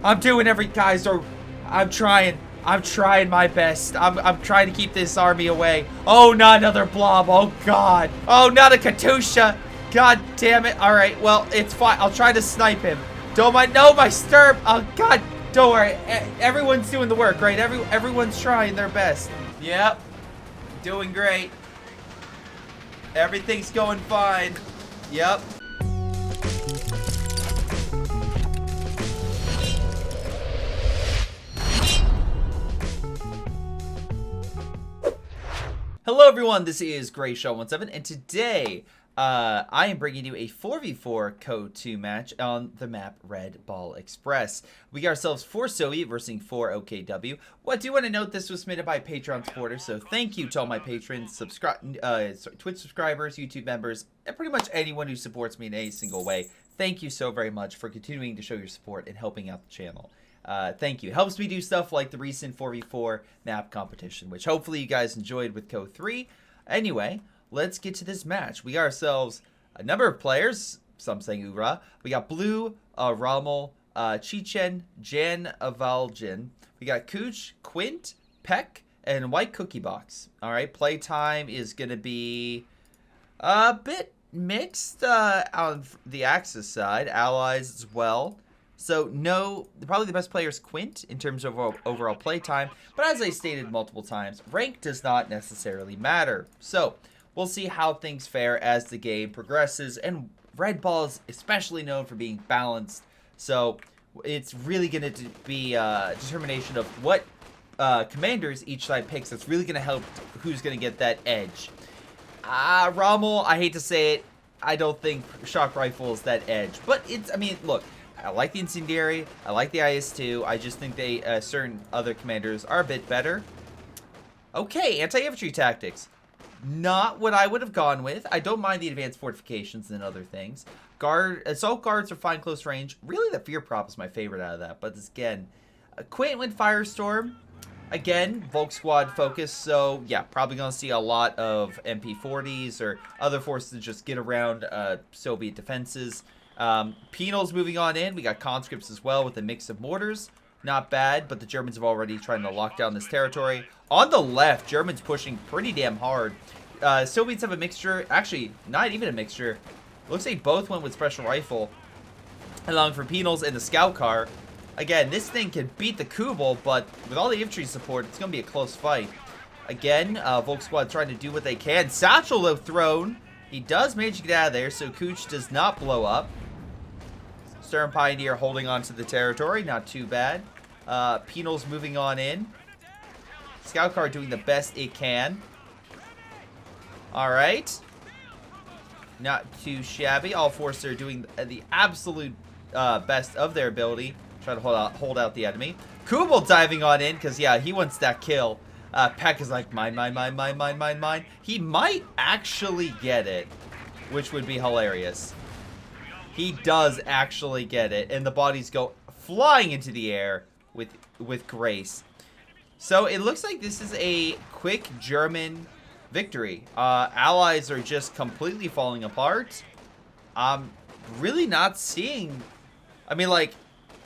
I'm doing guys, or I'm trying my best. I'm trying to keep this army away. Oh, not another blob. Oh, God. Oh, not a Katusha. God damn it. All right, well, it's fine. I'll try to snipe him. Don't mind. No, my stirp. Oh, God. Don't worry. Everyone's doing the work, right? Everyone's trying their best. Yep. Doing great. Everything's going fine. Yep. Hello everyone, this is Greyshot17, and today I am bringing you a 4v4 CoH2 match on the map Red Ball Express. We got ourselves 4 Soviet versus 4 OKW. Well, I do want to note this was submitted by a Patreon supporter, so thank you to all my patrons, Twitch subscribers, YouTube members, and pretty much anyone who supports me in any single way. Thank you so very much for continuing to show your support and helping out the channel. Thank you. It helps me do stuff like the recent 4v4 map competition, which hopefully you guys enjoyed with CoH2. Anyway, let's get to this match. We got ourselves a number of players, some saying Ura. We got Blue, Rommel, Chichen, Jan Avaljan. We got Cooch, Quint, Peck, and White Cookie Box. All right, play time is going to be a bit mixed on the Axis side, allies as well. So, no, probably the best player is Quint in terms of overall play time, but as I stated multiple times, rank does not necessarily matter. So, we'll see how things fare as the game progresses, and Red Ball is especially known for being balanced, so it's really going to be a determination of what commanders each side picks that's really going to help who's going to get that edge. Rommel, I hate to say it, I don't think Shock Rifle is that edge, but it's, I mean, look, I like the Incendiary, I like the IS-2, I just think they, certain other commanders are a bit better. Okay, anti-infantry tactics. Not what I would have gone with. I don't mind the advanced fortifications and other things. Assault guards are fine close range. Really, the fear prop is my favorite out of that, but this, again, Quint went Firestorm. Again, Volk Squad focus, so yeah, probably gonna see a lot of MP40s or other forces to just get around Soviet defenses. Penal's moving on in. We got conscripts as well with a mix of mortars. Not bad, but the Germans have already trying to lock down this territory. On the left, Germans pushing pretty damn hard. Soviets have a mixture. Actually, not even a mixture. Looks like both went with special rifle. Along for Penals and the scout car. Again, this thing can beat the Kubel, but with all the infantry support, it's going to be a close fight. Again, Volk Squad trying to do what they can. Satchel, though, thrown. He does manage to get out of there, so Cooch does not blow up. Stern Pioneer holding on to the territory, not too bad. Penal's moving on in. Scout car doing the best it can. Alright. Not too shabby. All forces are doing the absolute best of their ability. Try to hold out the enemy. Kubel diving on in, because, yeah, he wants that kill. Peck is like, mine, mine, mine, mine, mine, mine, mine. He might actually get it, which would be hilarious. He does actually get it, and the bodies go flying into the air with grace. So it looks like this is a quick German victory. Allies are just completely falling apart. I'm really not seeing... I mean, like,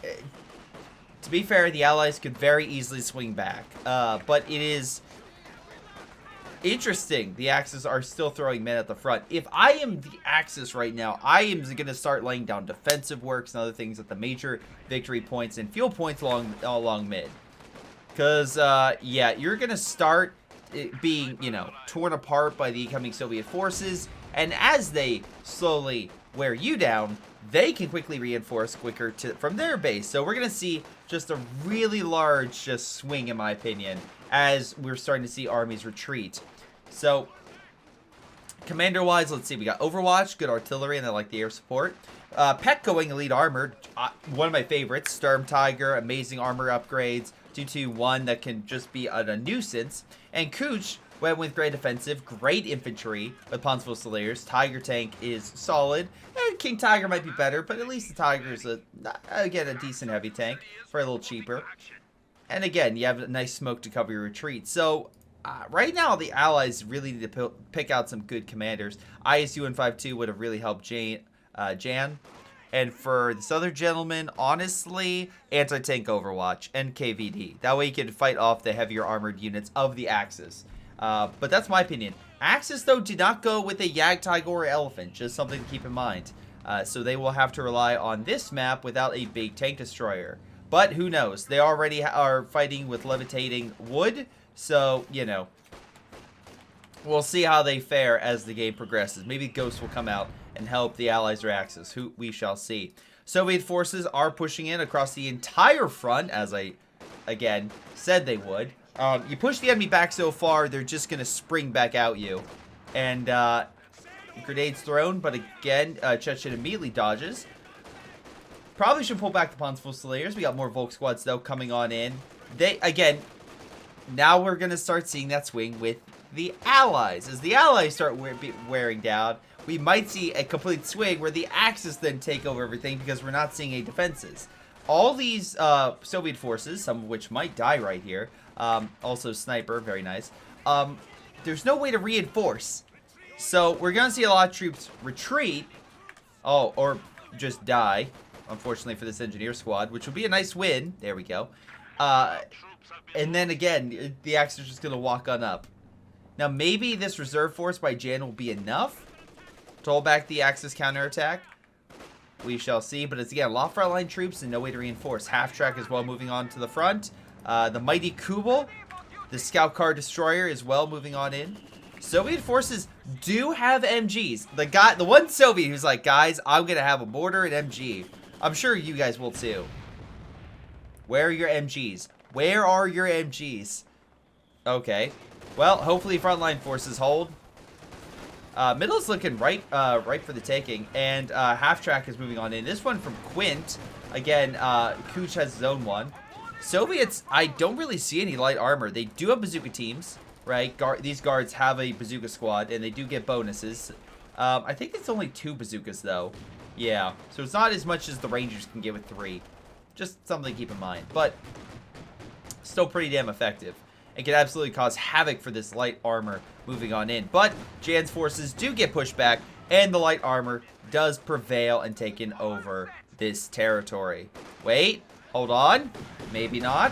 to be fair, the Allies could very easily swing back. But it is... interesting. The Axis are still throwing men at the front. If I am the Axis right now, I am going to start laying down defensive works and other things at the major victory points and fuel points along mid. Because, yeah, you're going to start being, you know, torn apart by the incoming Soviet forces. And as they slowly wear you down, they can quickly reinforce quicker from their base. So we're going to see just a really large just swing, in my opinion, as we're starting to see armies retreat. So, commander-wise, let's see. We got Overwatch, good artillery, and I like the air support. Peck going elite armor, one of my favorites. Sturm Tiger, amazing armor upgrades. 221 that can just be a nuisance. And Cooch went with great defensive, great infantry with Panzer Fusiliers. Tiger tank is solid. And King Tiger might be better, but at least the Tiger is, again, a decent heavy tank for a little cheaper. And again, you have a nice smoke to cover your retreat. So, right now, the Allies really need to pick out some good commanders. ISU and 5.2 would have really helped Jan. And for this other gentleman, honestly, anti-tank Overwatch and KVD. That way you can fight off the heavier armored units of the Axis. But that's my opinion. Axis, though, did not go with a Yag, Tiger, or Elephant. Just something to keep in mind. So they will have to rely on this map without a big tank destroyer. But who knows? They already are fighting with levitating wood. So, you know, we'll see how they fare as the game progresses. Maybe Ghost will come out and help the Allies or Axis. Who we shall see. Soviet forces are pushing in across the entire front, as I, again, said they would. You push the enemy back so far, they're just going to spring back at you. And, grenades thrown, but again, Chechen immediately dodges. Probably should pull back the Pons Fusiliers. We got more Volk squads, though, coming on in. Again, now we're going to start seeing that swing with the Allies. As the Allies start wearing down, we might see a complete swing where the Axis then take over everything because we're not seeing any defenses. All these Soviet forces, some of which might die right here, also Sniper, very nice, there's no way to reinforce. So we're going to see a lot of troops retreat, or just die, unfortunately for this engineer squad, which would be a nice win. There we go. And then again, the Axis is just going to walk on up. Now maybe this reserve force by Jan will be enough to hold back the Axis counterattack. We shall see, but it's again a lot for line troops and no way to reinforce. Half track as well moving on to the front. The mighty Kubel, the scout car destroyer as well moving on in. Soviet forces do have MGs. The one Soviet who's like, guys, I'm gonna have a mortar and MG. I'm sure you guys will too. Where are your MGs? Where are your MGs? Okay. Well, hopefully frontline forces hold. Middle's looking right for the taking, and half track is moving on in. This one from Quint. Again, CoH has his own one. Soviets, I don't really see any light armor. They do have bazooka teams, right? These guards have a bazooka squad, and they do get bonuses. I think it's only 2 bazookas, though. Yeah, so it's not as much as the Rangers can get with 3. Just something to keep in mind. But still pretty damn effective. It can absolutely cause havoc for this light armor moving on in. But Jan's forces do get pushed back, and the light armor does prevail and taken over this territory. Wait, hold on. Maybe not.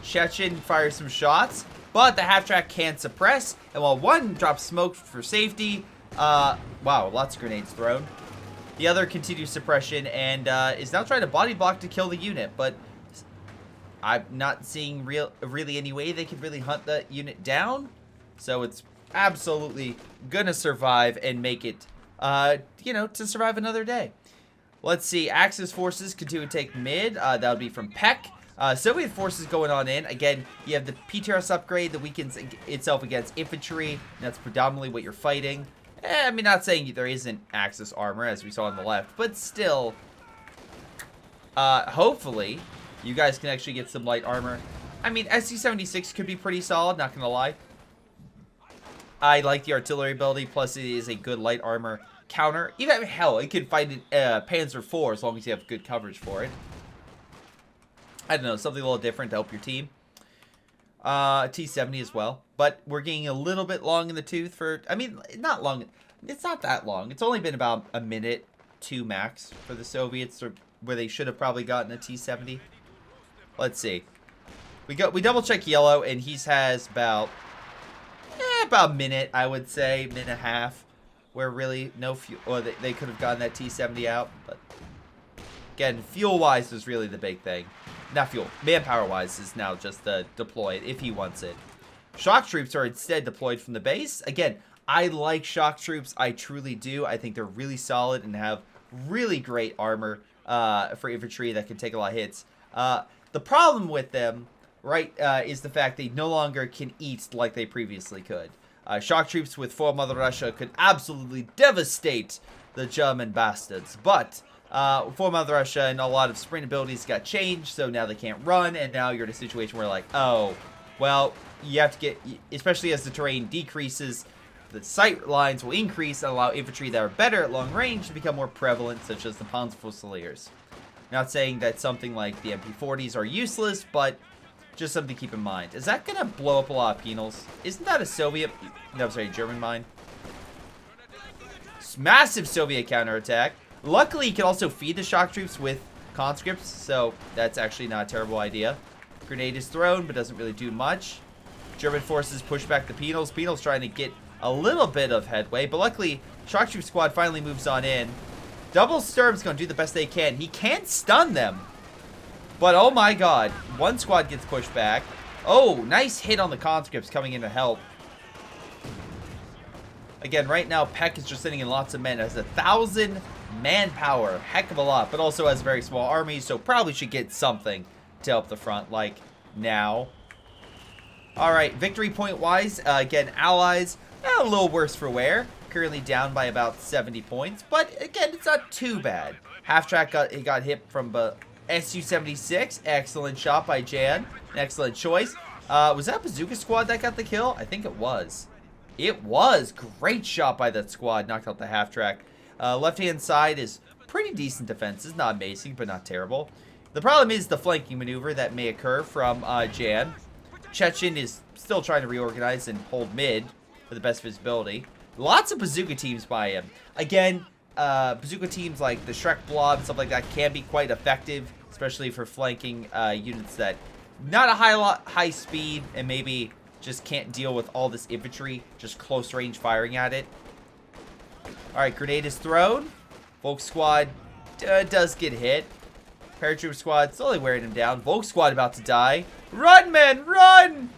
Chechen fires some shots, but the half-track can't suppress. And while one drops smoke for safety, wow, lots of grenades thrown. The other continues suppression and is now trying to body block to kill the unit, but I'm not seeing really any way they could really hunt the unit down. So it's absolutely gonna survive and make it, you know, to survive another day. Let's see. Axis forces continue to take mid. That would be from Peck. Soviet forces going on in. Again, you have the PTRS upgrade that weakens itself against infantry. And that's predominantly what you're fighting. I mean, not saying there isn't Axis armor, as we saw on the left. But still, hopefully, you guys can actually get some light armor. I mean, SC-76 could be pretty solid, not gonna lie. I like the artillery ability, plus it is a good light armor counter. Even, hell, it can fight Panzer IV as long as you have good coverage for it. I don't know, something a little different to help your team. T-70 as well. But we're getting a little bit long in the tooth for, I mean, not long. It's not that long. It's only been about a minute, 2 max for the Soviets, or where they should have probably gotten a T-70. Let's see. We double check yellow, and he has about a minute, I would say, minute and a half, where really no fuel, or they could have gotten that T-70 out. But again, fuel-wise is really the big thing. Not fuel, manpower-wise is now just deployed if he wants it. Shock troops are instead deployed from the base. Again, I like shock troops. I truly do. I think they're really solid and have really great armor for infantry that can take a lot of hits. The problem with them, right, is the fact they no longer can eat like they previously could. Shock troops with For Mother Russia could absolutely devastate the German bastards. But For Mother Russia and a lot of sprint abilities got changed, so now they can't run, and now you're in a situation where like, oh, well, you have to get, especially as the terrain decreases, the sight lines will increase and allow infantry that are better at long range to become more prevalent, such as the Panzer Fusiliers. Not saying that something like the MP40s are useless, but just something to keep in mind. Is that going to blow up a lot of penals? Isn't that a Soviet, no, sorry, German mine? Massive Soviet counterattack. Luckily, you can also feed the shock troops with conscripts, so that's actually not a terrible idea. Grenade is thrown, but doesn't really do much. German forces push back the penals. Penals trying to get a little bit of headway, but luckily, shock troop squad finally moves on in. Double Sturm's going to do the best they can. He can't stun them, but oh my god, one squad gets pushed back. Oh, nice hit on the conscripts coming in to help. Again, right now, Peck is just sitting in lots of men. Has 1,000 manpower. Heck of a lot, but also has a very small army, so probably should get something to help the front, like now. Alright, victory point-wise, again, allies, a little worse for wear. Currently down by about 70 points, but again, it's not too bad. Half-track got hit from Su-76. Excellent shot by Jan. An excellent choice. Was that Bazooka squad that got the kill? I think it was. It was. Great shot by that squad. Knocked out the half-track. Left-hand side is pretty decent defenses. Not amazing, but not terrible. The problem is the flanking maneuver that may occur from Jan. Chechen is still trying to reorganize and hold mid for the best visibility. Lots of bazooka teams by him. Again, bazooka teams like the Shrek Blob and stuff like that can be quite effective, especially for flanking units that not a high speed and maybe just can't deal with all this infantry, just close range firing at it. Alright, grenade is thrown. Volk squad does get hit. Paratroop squad slowly wearing him down. Volk squad about to die. Run, men, run!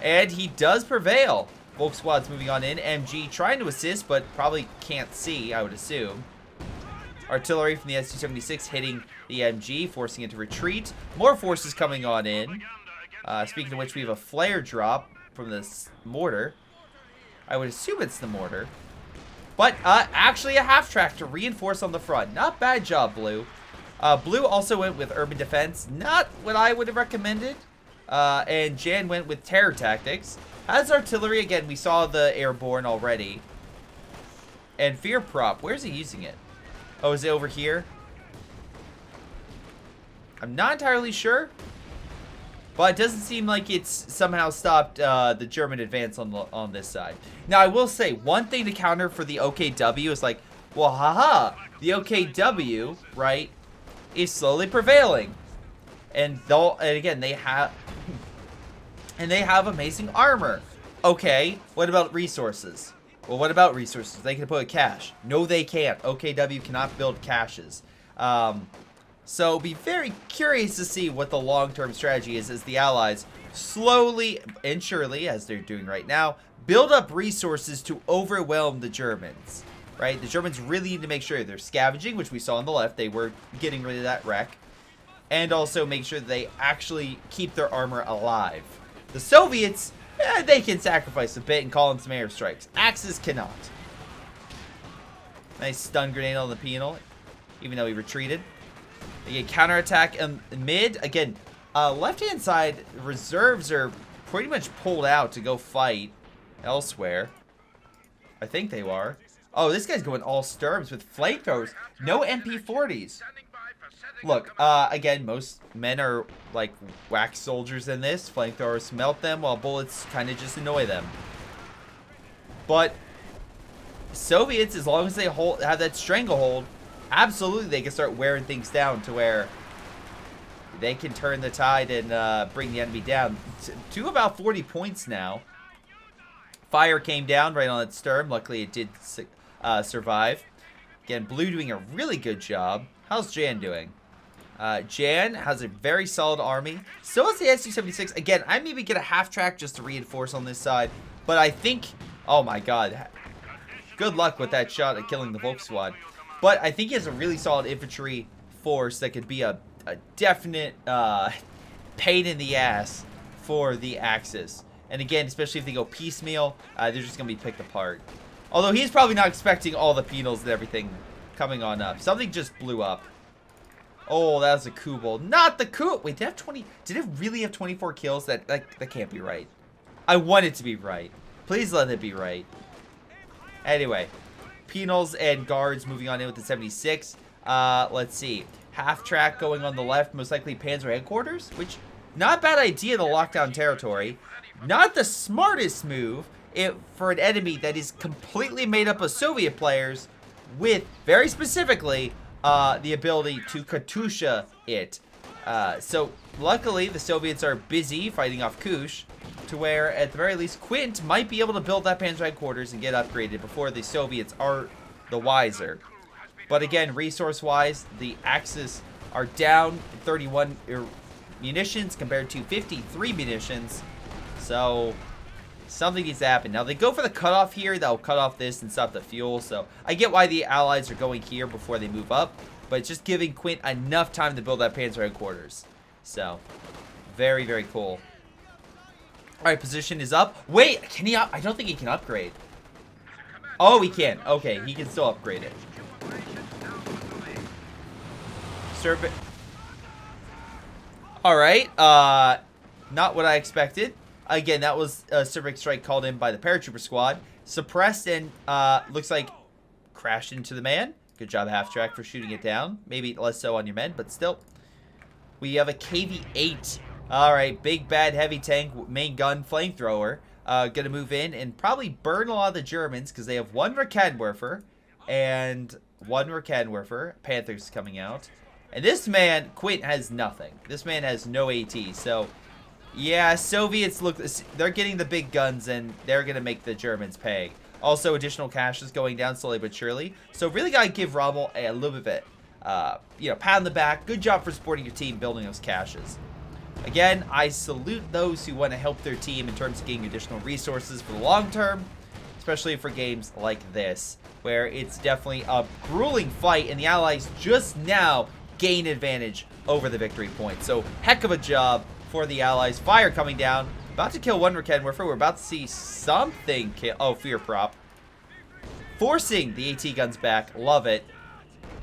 And he does prevail. Volk squad's moving on in. MG trying to assist, but probably can't see, I would assume. Artillery from the Su-76 hitting the MG, forcing it to retreat. More forces coming on in. Speaking of which, we have a flare drop from this mortar. I would assume it's the mortar. But actually a half-track to reinforce on the front. Not bad job, Blue. Blue also went with urban defense. Not what I would have recommended. And Jan went with terror tactics. Has artillery. Again, we saw the airborne already. And fear prop. Where's he using it? Oh, is it over here? I'm not entirely sure. But it doesn't seem like it's somehow stopped the German advance on this side. Now, I will say, one thing to counter for the OKW is like, well, haha, the OKW, right, is slowly prevailing. And again, they have amazing armor. Okay, what about resources? Well, what about resources? They can put a cache. No, they can't. OKW cannot build caches. So be very curious to see what the long-term strategy is as the Allies slowly and surely, as they're doing right now, build up resources to overwhelm the Germans. Right? The Germans really need to make sure they're scavenging, which we saw on the left. They were getting rid of that wreck. And also make sure that they actually keep their armor alive. The Soviets, they can sacrifice a bit and call in some airstrikes. Axis cannot. Nice stun grenade on the penal, even though he retreated. They get counterattack in mid. Again, left-hand side reserves are pretty much pulled out to go fight elsewhere. I think they are. Oh, this guy's going all Sturms with flamethrowers. No MP40s. Look, again, most men are like wax soldiers in this. Flamethrowers melt them while bullets kind of just annoy them. But Soviets, as long as they have that stranglehold, absolutely they can start wearing things down to where they can turn the tide and bring the enemy down. To about 40 points now. Fire came down right on that Sturm. Luckily, it did survive. Again, Blue doing a really good job. How's Jan doing? Jan has a very solid army. So has the Su-76. Again, I maybe get a half-track just to reinforce on this side. But I think... Oh, my God. Good luck with that shot at killing the Volk squad. But I think he has a really solid infantry force that could be a definite pain in the ass for the Axis. And again, especially if they go piecemeal, they're just going to be picked apart. Although he's probably not expecting all the penals and everything coming on up. Something just blew up. Oh, that was a Kubel. Not the Kubel. Wait, did it have 20? Did it really have 24 kills? That can't be right. I want it to be right. Please let it be right. Anyway, penals and guards moving on in with the 76. Let's see. Half track going on the left, most likely Panzer headquarters, which not a bad idea to lock down territory. Not the smartest move for an enemy that is completely made up of Soviet players, with, very specifically, the ability to Katusha it. So, luckily, the Soviets are busy fighting off CoH2, to where, at the very least, Quint might be able to build that Panzer headquarters and get upgraded before the Soviets are the wiser. But again, resource-wise, the Axis are down 31 munitions compared to 53 munitions. So, something needs to happen. Now, they go for the cutoff here. That'll cut off this and stop the fuel. So, I get why the Allies are going here before they move up. But it's just giving Quint enough time to build that Panzer headquarters. So, very, very cool. Alright, position is up. Wait, can he up? I don't think he can upgrade. Oh, he can. Okay, he can still upgrade it. Serve. Alright, not what I expected. Again, that was a Cervic strike called in by the paratrooper squad. Suppressed and, looks like crashed into the man. Good job, Half Track, for shooting it down. Maybe less so on your men, but still. We have a KV-8. Alright, big, bad, heavy tank, main gun, flamethrower. Gonna move in and probably burn a lot of the Germans because they have one Raketenwerfer and one Raketenwerfer. Panther's coming out. And this man, Quint, has nothing. This man has no AT. So, yeah, Soviets look, they're getting the big guns and they're gonna make the Germans pay. Also, additional cash is going down slowly but surely. So, really gotta give Rommel a little bit, pat on the back. Good job for supporting your team building those caches. Again, I salute those who want to help their team in terms of getting additional resources for the long term, especially for games like this, where it's definitely a grueling fight, and the Allies just now gain advantage over the victory point. So, heck of a job for the Allies. Fire coming down. About to kill one Raketenwerfer. We're about to see something kill. Oh, fear prop. Forcing the AT guns back. Love it.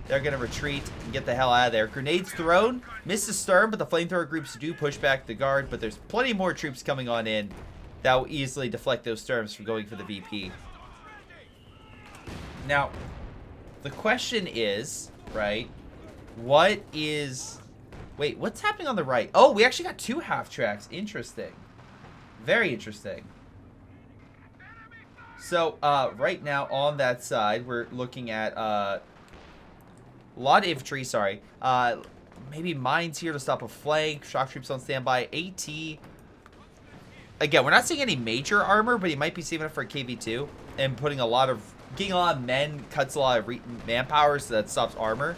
They're going to retreat and get the hell out of there. Grenades thrown. Misses Stern, but the flamethrower groups do push back the guard. But there's plenty more troops coming on in that will easily deflect those Sterns from going for the VP. Now, the question is, right, what is... Wait, what's happening on the right? Oh, we actually got two half tracks. Interesting. Very interesting. So, right now on that side, we're looking at... a lot of infantry, sorry. Maybe mines here to stop a flank. Shock troops on standby. AT. Again, we're not seeing any major armor, but he might be saving it for a KV-2. And putting getting a lot of men, cuts a lot of manpower, so that stops armor.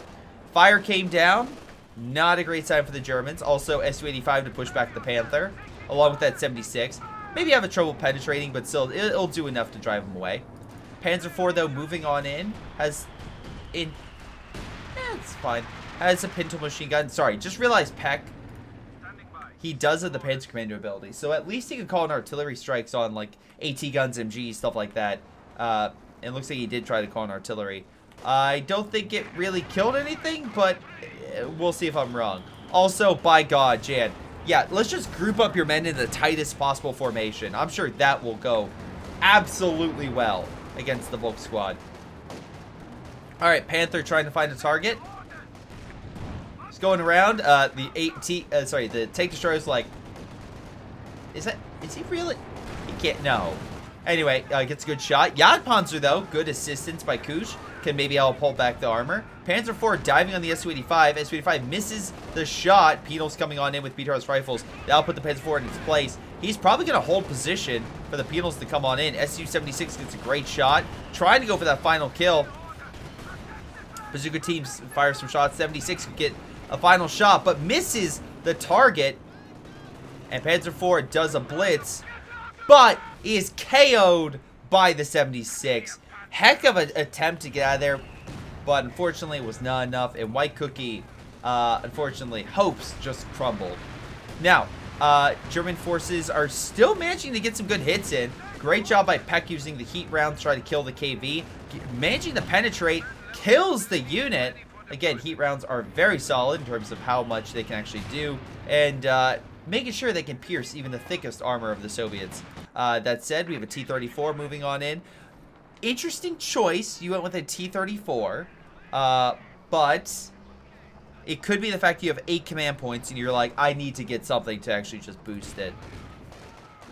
Fire came down. Not a great sign for the Germans. Also, Su-85 to push back the Panther, along with that 76. Maybe have a trouble penetrating, but still, it'll do enough to drive them away. Panzer IV, though, moving on in, has... it's fine. Has a pintle machine gun. Sorry, just realized Peck. He does have the Panzer Commando ability. So at least he can call in artillery strikes on like AT guns, MGs, stuff like that. It looks like he did try to call in artillery. I don't think it really killed anything, but we'll see if I'm wrong. Also, by God, Jan. Yeah, let's just group up your men in the tightest possible formation. I'm sure that will go absolutely well against the Volk squad. Alright, Panther trying to find a target. He's going around. The tank destroyer's like... Is he really... He can't... No. Anyway, gets a good shot. Jagdpanzer, though. Good assistance by CoH2. Can maybe help pull back the armor. Panzer IV diving on the Su-85. Su-85 misses the shot. Penal's coming on in with BTR's rifles. That'll put the Panzer IV in its place. He's probably going to hold position for the Penals to come on in. Su-76 gets a great shot. Trying to go for that final kill. Bazooka team fires some shots. 76 could get a final shot, but misses the target. And Panzer IV does a blitz, but is KO'd by the 76. Heck of an attempt to get out of there, but unfortunately it was not enough. And White Cookie, unfortunately, hopes just crumbled. Now, German forces are still managing to get some good hits in. Great job by Peck using the heat round to try to kill the KV. Managing to penetrate. Kills the unit. Again, heat rounds are very solid in terms of how much they can actually do, and making sure they can pierce even the thickest armor of the Soviets. That said, we have a T-34 moving on in. Interesting choice. You went with a T-34, but it could be the fact you have 8 command points and you're like, I need to get something to actually just boost it.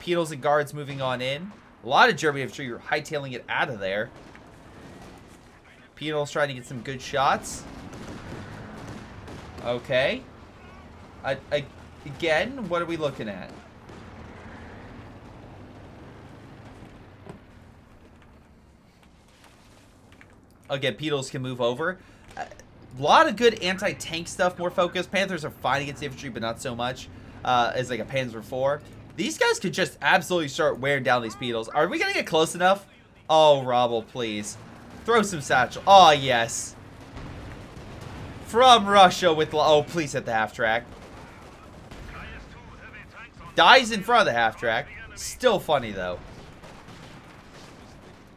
Penals and guards moving on in. A lot of German infantry hightailing it out of there. Penal's trying to get some good shots. Okay. Again, what are we looking at? Again, Beetles can move over. A lot of good anti-tank stuff, more focused. Panthers are fine against infantry, but not so much as like a Panzer IV. These guys could just absolutely start wearing down these Beetles. Are we going to get close enough? Oh, Rommel, please. Throw some satchel. Oh, yes. From Russia with... Oh, please hit the half-track. Dies in front of the half-track. Still funny, though.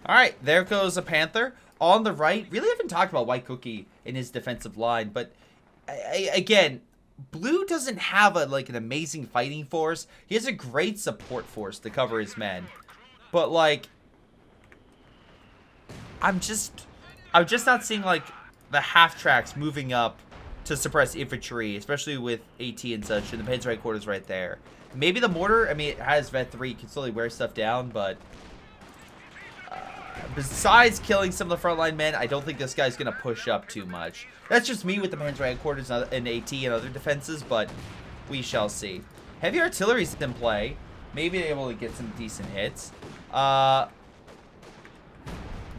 Alright, there goes a Panther. On the right, really haven't talked about White Cookie in his defensive line, but again, Blue doesn't have like an amazing fighting force. He has a great support force to cover his men. But like, I'm just not seeing like the half-tracks moving up to suppress infantry, especially with AT and such, and the Panzer headquarters right there. Maybe the mortar, I mean, it has Vet 3, can slowly wear stuff down, but besides killing some of the frontline men, I don't think this guy's going to push up too much. That's just me with the Panzer headquarters and AT and other defenses, but we shall see. Heavy artillery's in play. Maybe they're able to get some decent hits.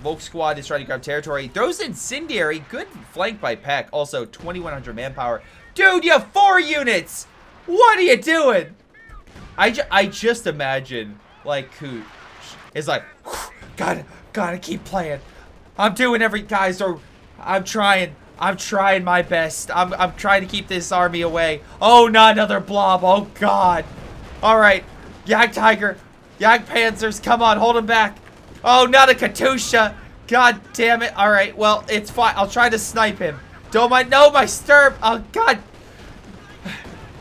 Volk Squad is trying to grab territory. Throws Incendiary. Good flank by Peck. Also, 2,100 manpower. Dude, you have 4 units! What are you doing? I just imagine, like, Cooch is like, gotta keep playing. I'm doing guys, or I'm trying my best. I'm trying to keep this army away. Oh, not another blob. Oh, God. All right. Yak Tiger. Yak Panzers. Come on, hold him back. Oh, not a Katusha. God damn it. All right, well, it's fine. I'll try to snipe him. Don't mind. No, my stirp. Oh, God.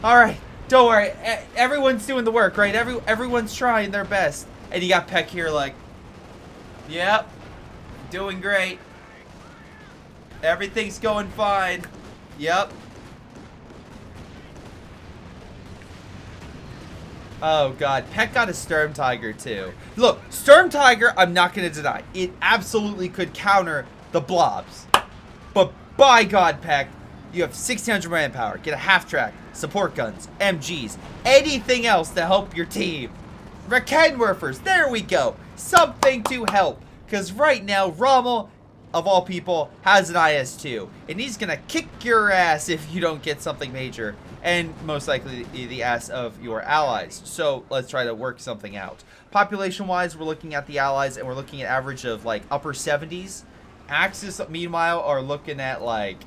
All right. Don't worry. Everyone's doing the work, right? Everyone's trying their best. And you got Peck here like, yep, doing great. Everything's going fine. Yep. Oh, God. Peck got a Sturm Tiger, too. Look, Sturm Tiger, I'm not going to deny. It absolutely could counter the blobs. But by God, Peck, you have 1,600 manpower. Get a half-track, support guns, MGs, anything else to help your team. Raketenwerfers, there we go. Something to help. Because right now, Rommel, of all people, has an IS-2. And he's going to kick your ass if you don't get something major. And most likely the ass of your allies. So let's try to work something out. Population-wise, we're looking at the allies, and we're looking at average of like upper 70s. Axis, meanwhile, are looking at like...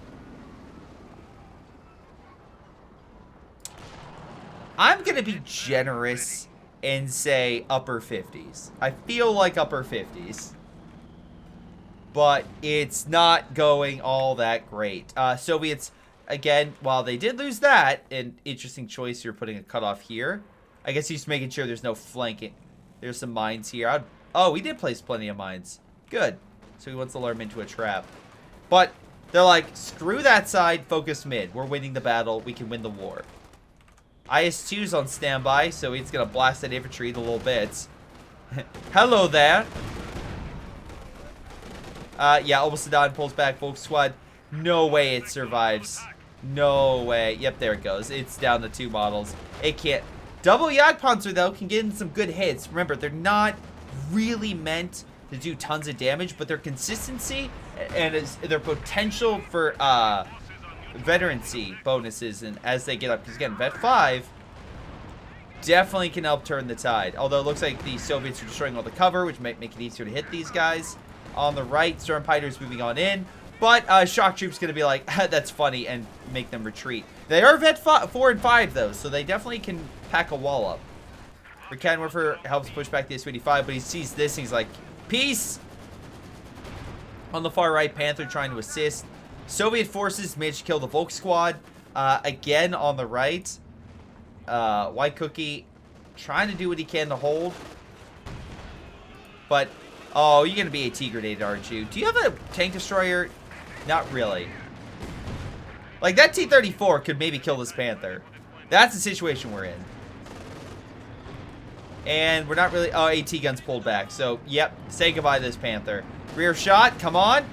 I'm going to be generous and say upper 50s. I feel like upper 50s. But it's not going all that great. Soviets, again, while they did lose that, an interesting choice, you're putting a cutoff here. I guess he's making sure there's no flanking. There's some mines here. Oh, we did place plenty of mines. Good. So he wants to lure him into a trap. But they're like, screw that side, focus mid. We're winning the battle. We can win the war. IS-2's on standby, so he's going to blast that infantry to little bits. Hello there. Yeah, Obasadon pulls back. Volk Squad. No way it survives. No way. Yep, there it goes. It's down to 2 models. It can't. Double Jagdpanzer, though, can get in some good hits. Remember, they're not really meant to do tons of damage, but their consistency and their potential for veterancy bonuses, and as they get up, because again, Vet 5 definitely can help turn the tide. Although it looks like the Soviets are destroying all the cover, which might make it easier to hit these guys. On the right, Stormfighter's moving on in, but Shock Troop's going to be like, that's funny, and make them retreat. They are Vet 4 and 5, though, so they definitely can pack a wall up. Raketenwerfer helps push back the S-25, but he sees this, and he's like, peace! On the far right, Panther trying to assist. Soviet forces managed to kill the Volk Squad. Again, on the right, White Cookie trying to do what he can to hold. But, oh, you're going to be AT grenaded, aren't you? Do you have a tank destroyer? Not really. Like, that T-34 could maybe kill this Panther. That's the situation we're in. And we're not really... Oh, AT guns pulled back. So, yep, say goodbye to this Panther. Rear shot, come on.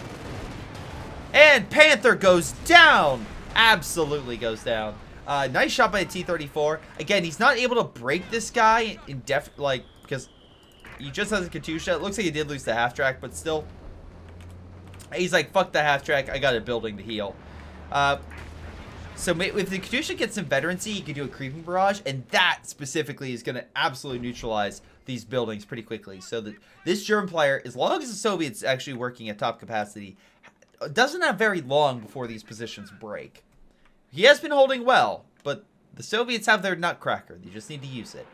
And Panther goes down. Absolutely goes down. Nice shot by the T-34. Again, he's not able to break this guy because he just has a Katusha. It looks like he did lose the half-track, but still. He's like, fuck the half-track. I got a building to heal. So if the Katusha gets some veterancy, he can do a creeping barrage, and that specifically is going to absolutely neutralize these buildings pretty quickly. So that this German player, as long as the Soviets actually working at top capacity, doesn't have very long before these positions break. He has been holding well, but the Soviets have their nutcracker. They just need to use it.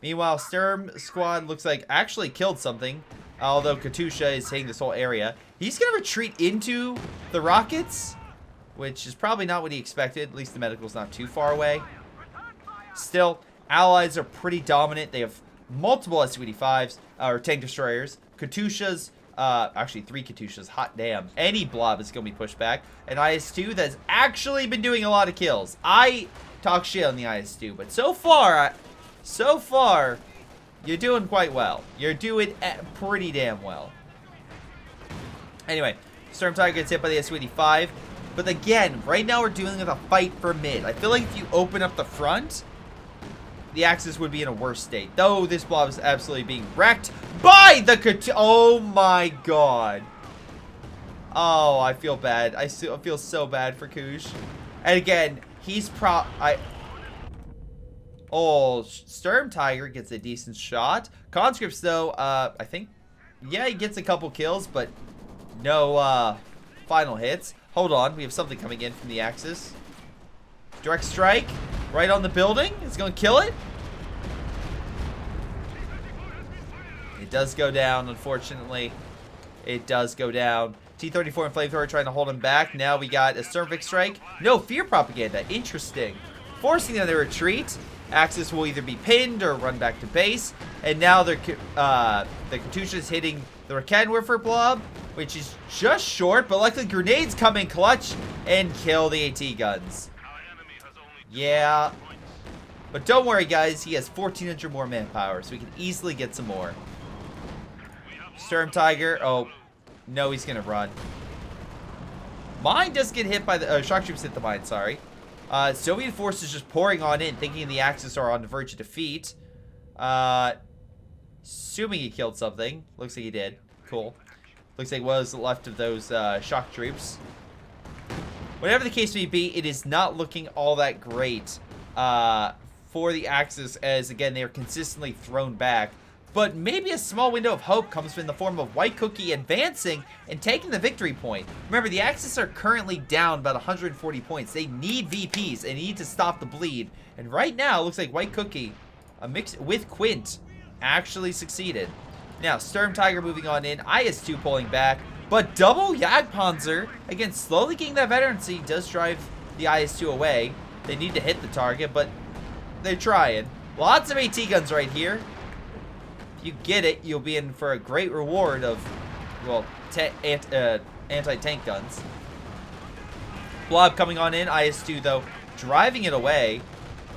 Meanwhile, Sturm squad looks like actually killed something, although Katusha is hitting this whole area. He's going to retreat into the rockets, which is probably not what he expected. At least the medical's not too far away. Still, Allies are pretty dominant. They have multiple Su-85s, or tank destroyers. Katushas, actually 3 Katushas, hot damn. Any blob is going to be pushed back. An IS-2 that's actually been doing a lot of kills. I talk shit on the IS-2, but so far, you're doing quite well. You're doing pretty damn well. Anyway, Storm Tiger gets hit by the Su-85. But again, right now we're dealing with a fight for mid. I feel like if you open up the front, the Axis would be in a worse state. Though this blob is absolutely being wrecked by the oh my god. Oh, I feel bad. I feel so bad for Kush. And again, he's Sturm Tiger gets a decent shot. Conscripts, though, I think, yeah, he gets a couple kills, but no final hits. Hold on, we have something coming in from the Axis. Direct strike, right on the building. It's going to kill it. It does go down, unfortunately. It does go down. T-34 and Flamethrower trying to hold him back. Now we got a Cervix strike. No fear propaganda. Interesting. Forcing them to retreat. Axis will either be pinned or run back to base. And now the Katusha is hitting the Raketenwerfer blob, which is just short, but luckily grenades come in clutch and kill the AT guns. Yeah. But don't worry, guys. He has 1,400 more manpower, so we can easily get some more. Sturm Tiger. Oh, no, he's going to run. Mine does get hit by the... shock troops hit the mine, sorry. Soviet forces just pouring on in, thinking the Axis are on the verge of defeat. Assuming he killed something. Looks like he did. Cool. Looks like what was left of those shock troops. Whatever the case may be, it is not looking all that great for the Axis, as, again, they are consistently thrown back. But maybe a small window of hope comes in the form of White Cookie advancing and taking the victory point. Remember, the Axis are currently down about 140 points. They need VPs. They need to stop the bleed. And right now, it looks like White Cookie, a mix with Quint, actually succeeded. Now, Sturm Tiger moving on in. IS-2 pulling back. But double Jagdpanzer, again, slowly getting that veterancy, does drive the IS-2 away. They need to hit the target, but they're trying. Lots of AT guns right here. If you get it, you'll be in for a great reward of, well, anti-tank guns. Blob coming on in. IS-2, though, driving it away.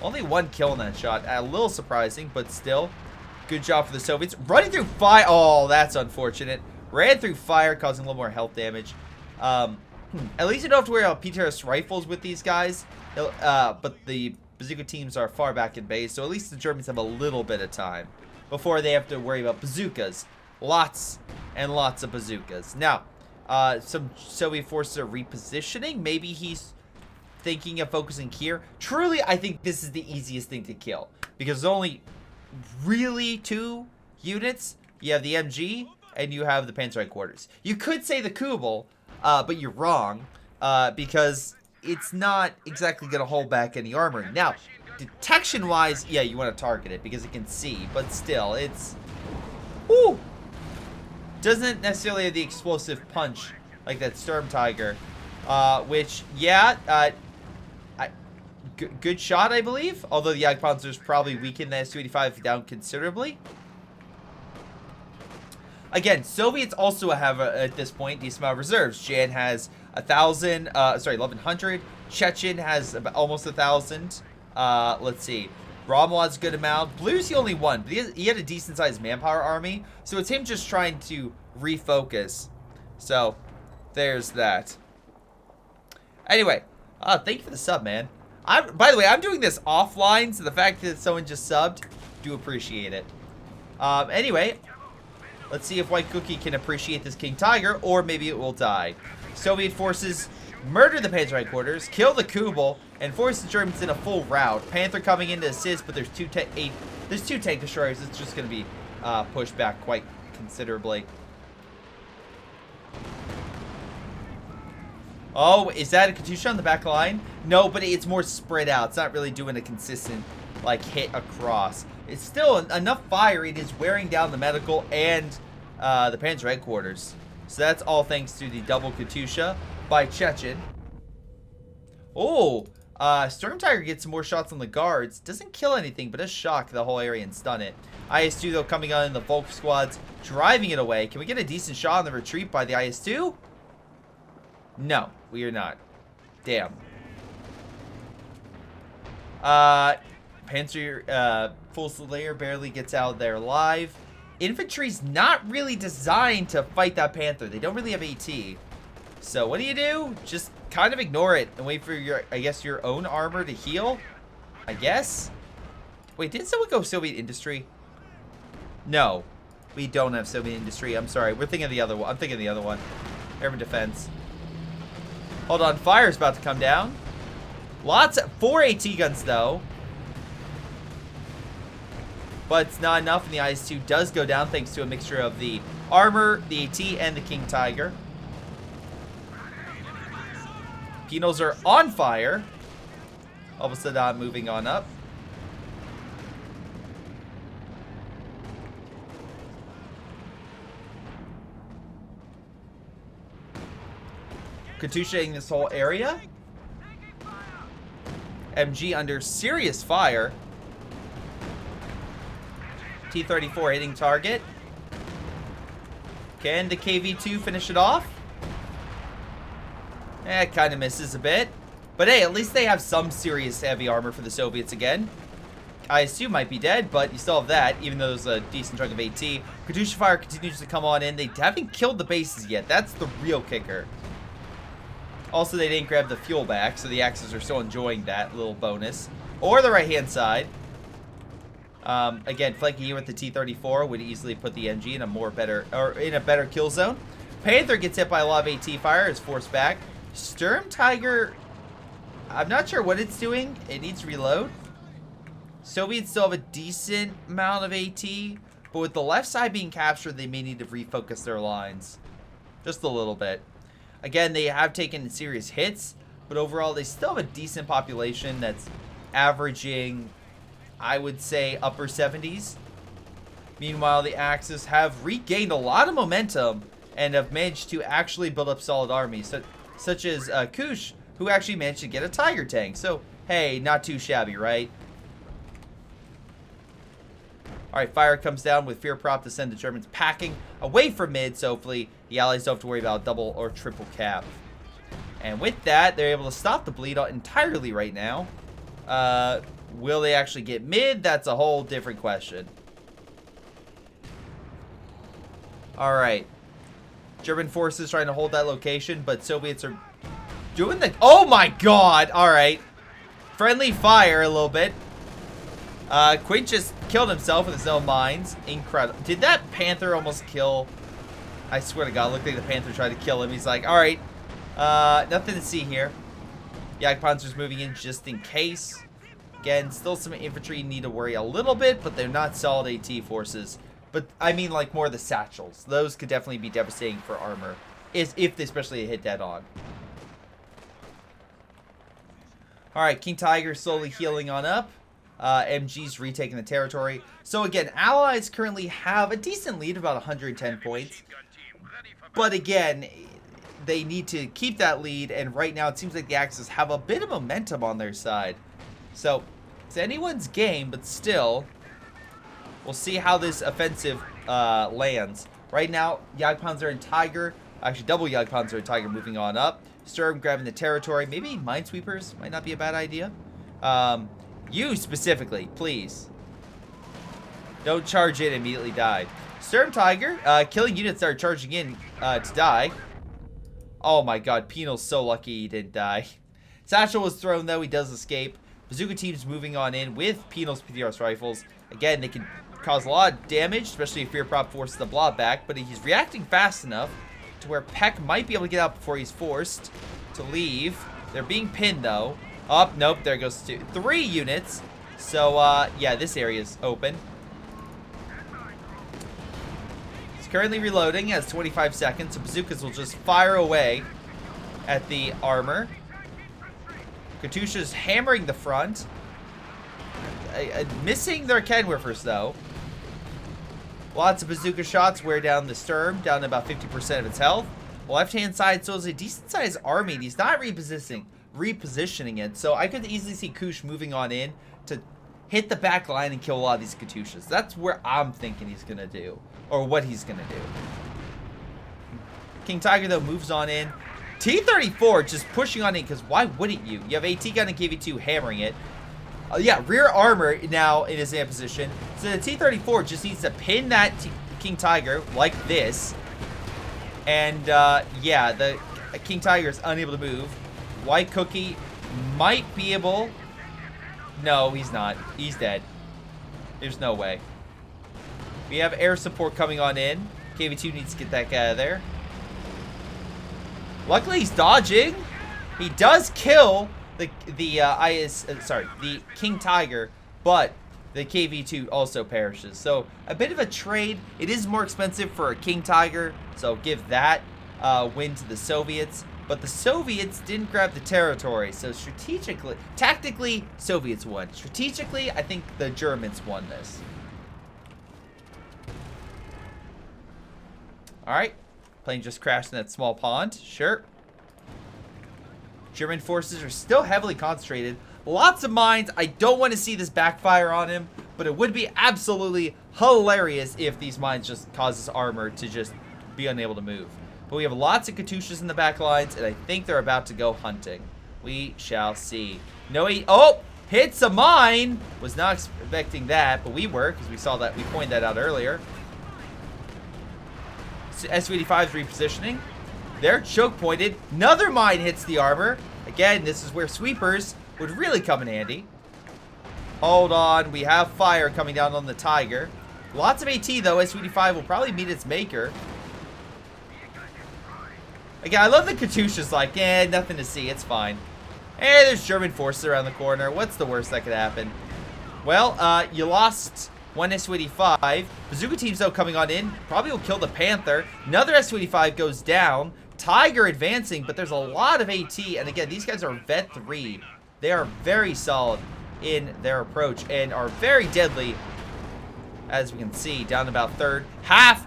Only 1 kill in that shot. A little surprising, but still. Good job for the Soviets. Running through fire. Oh, that's unfortunate. Ran through fire, causing a little more health damage. At least you don't have to worry about PTRS rifles with these guys. But the bazooka teams are far back in base, so at least the Germans have a little bit of time before they have to worry about bazookas. Lots and lots of bazookas. Now, some Soviet forces are repositioning. Maybe he's thinking of focusing here. Truly, I think this is the easiest thing to kill, because there's only really 2 units. You have the MG and you have the Panzer Headquarters. You could say the Kubel, but you're wrong, because it's not exactly going to hold back any armor. Now, detection-wise, yeah, you want to target it because it can see, but still, it's... Woo! Doesn't necessarily have the explosive punch like that Sturm Tiger, which, yeah, good shot, I believe, although the Jagdpanzer's probably weakened the Su-85 down considerably. Again, Soviets also have, at this point, decent amount of reserves. Jan has 1,100. Chechen has about almost 1,000. Let's see. Romulad's a good amount. Blue's the only one, but he had a decent-sized manpower army, so it's him just trying to refocus. So, there's that. Anyway, thank you for the sub, man. By the way, I'm doing this offline, so the fact that someone just subbed, do appreciate it. Anyway, let's see if White Cookie can appreciate this King Tiger, or maybe it will die. Soviet forces murder the Panzer headquarters, kill the Kubel, and force the Germans in a full rout. Panther coming in to assist, but there's two tank destroyers. It's just going to be pushed back quite considerably. Oh, is that a Katyusha on the back line? No, but it's more spread out. It's not really doing a consistent, like, hit across. It's still enough fire. It is wearing down the medical and the Panzer headquarters. So that's all thanks to the double Katyusha by Chechen. Oh, Storm Tiger gets some more shots on the guards. Doesn't kill anything, but does shock the whole area and stun it. IS-2, though, coming on in the Volk squads, driving it away. Can we get a decent shot on the retreat by the IS-2? No, we are not. Damn. Panzer, Full Slayer barely gets out there alive. Infantry's not really designed to fight that Panther. They don't really have AT. So what do? Just kind of ignore it and wait for your, I guess, your own armor to heal? I guess? Wait, did someone go Soviet Industry? No. We don't have Soviet Industry. I'm sorry. We're thinking of the other one. I'm thinking of the other one. Airman Defense. Hold on. Fire's about to come down. Lots of 4 AT guns, though. But it's not enough, and the IS-2 does go down thanks to a mixture of the armor, the AT, and the King Tiger. Penals are on fire. Saddam moving on up. Katyusha-ing this whole area. MG under serious fire. T-34 hitting target. Can the KV-2 finish it off? It kind of misses a bit. But hey, at least they have some serious heavy armor for the Soviets again. IS-2 might be dead, but you still have that, even though there's a decent chunk of AT. Katyusha fire continues to come on in. They haven't killed the bases yet. That's the real kicker. Also, they didn't grab the fuel back, so the Axis are still enjoying that little bonus. Or the right-hand side. Again, flanking here with the T-34 would easily put the MG in a better kill zone. Panther gets hit by a lot of AT fire, is forced back. Sturm Tiger, I'm not sure what it's doing. It needs to reload. Soviets still have a decent amount of AT, but with the left side being captured, they may need to refocus their lines. Just a little bit. Again, they have taken serious hits, but overall, they still have a decent population that's averaging, I would say, upper 70s. Meanwhile, the Axis have regained a lot of momentum and have managed to actually build up solid armies, such as Kush, who actually managed to get a Tiger tank. So, hey, not too shabby, right? Alright, fire comes down with Fear Prop to send the Germans packing away from mid, so hopefully the Allies don't have to worry about double or triple cap. And with that, they're able to stop the bleed entirely right now. Will they actually get mid? That's a whole different question. Alright. German forces trying to hold that location, but Soviets are doing the... Oh my god! Alright. Friendly fire a little bit. Quinn just killed himself with his own mines. Incredible. Did that Panther almost kill... I swear to god, looked like the Panther tried to kill him. He's like, alright. Nothing to see here. Jagdpanzer's moving in just in case. Again, still some infantry need to worry a little bit, but they're not solid AT forces. But, I mean, like, more the satchels. Those could definitely be devastating for armor. If they especially hit dead on. Alright, King Tiger slowly healing on up. MG's retaking the territory. So again, Allies currently have a decent lead, about 110 points. But again, they need to keep that lead, and right now it seems like the Axis have a bit of momentum on their side. So, it's anyone's game, but still, we'll see how this offensive lands. Right now, Jagdpanzer and Tiger, actually double Jagdpanzer and Tiger moving on up. Sturm grabbing the territory. Maybe Minesweepers might not be a bad idea. You specifically, please. Don't charge in and immediately die. Sturm Tiger, killing units that are charging in to die. Oh my god, Penal's so lucky he didn't die. Satchel was thrown though, he does escape. Bazooka team's moving on in with Penal's PTRS rifles. Again, they can cause a lot of damage, especially if Fear Prop forces the blob back, but he's reacting fast enough to where Peck might be able to get out before he's forced to leave. They're being pinned though. Oh, nope, there goes 3 units. So, yeah, this area is open. He's currently reloading, has 25 seconds, so bazookas will just fire away at the armor. Katusha's hammering the front. Missing their Kenwerfers, though. Lots of bazooka shots wear down the Sturm, down to about 50% of its health. Left-hand side, so it's a decent-sized army, and he's not repositioning it. So I could easily see CoH2 moving on in to hit the back line and kill a lot of these Katyushas. That's where I'm thinking he's going to do, or what he's going to do. King Tiger, though, moves on in. T-34 just pushing on in, because why wouldn't you? You have AT gun and KV2 hammering it. Yeah, rear armor now in his in position. So the T-34 just needs to pin that King Tiger like this. And, yeah, the King Tiger is unable to move. White Cookie might be able... No, he's not. He's dead. There's no way. We have air support coming on in. KV2 needs to get that guy out of there. Luckily, he's dodging. He does kill the King Tiger, but the KV2 also perishes. So a bit of a trade. It is more expensive for a King Tiger, so give that win to the Soviets. But the Soviets didn't grab the territory, so strategically, tactically, Soviets won. Strategically, I think the Germans won this. All right. Plane just crashed in that small pond. Sure. German forces are still heavily concentrated. Lots of mines. I don't want to see this backfire on him, but it would be absolutely hilarious if these mines just cause his armor to just be unable to move. But we have lots of Katyushas in the back lines, and I think they're about to go hunting. We shall see. No, oh, hits a mine. Was not expecting that, but we were, because we saw that. We pointed that out earlier. Su-85 is repositioning. They're choke pointed. Another mine hits the armor. Again, this is where sweepers would really come in handy. Hold on. We have fire coming down on the Tiger. Lots of AT, though. Su-85 will probably meet its maker. Again, I love the Katyusha's like, nothing to see. It's fine. Hey, there's German forces around the corner. What's the worst that could happen? Well, you lost one Su-85. Bazooka teams, though, coming on in. Probably will kill the Panther. Another Su-85 goes down. Tiger advancing, but there's a lot of AT. And again, these guys are Vet 3. They are very solid in their approach and are very deadly, as we can see, down about third. Half,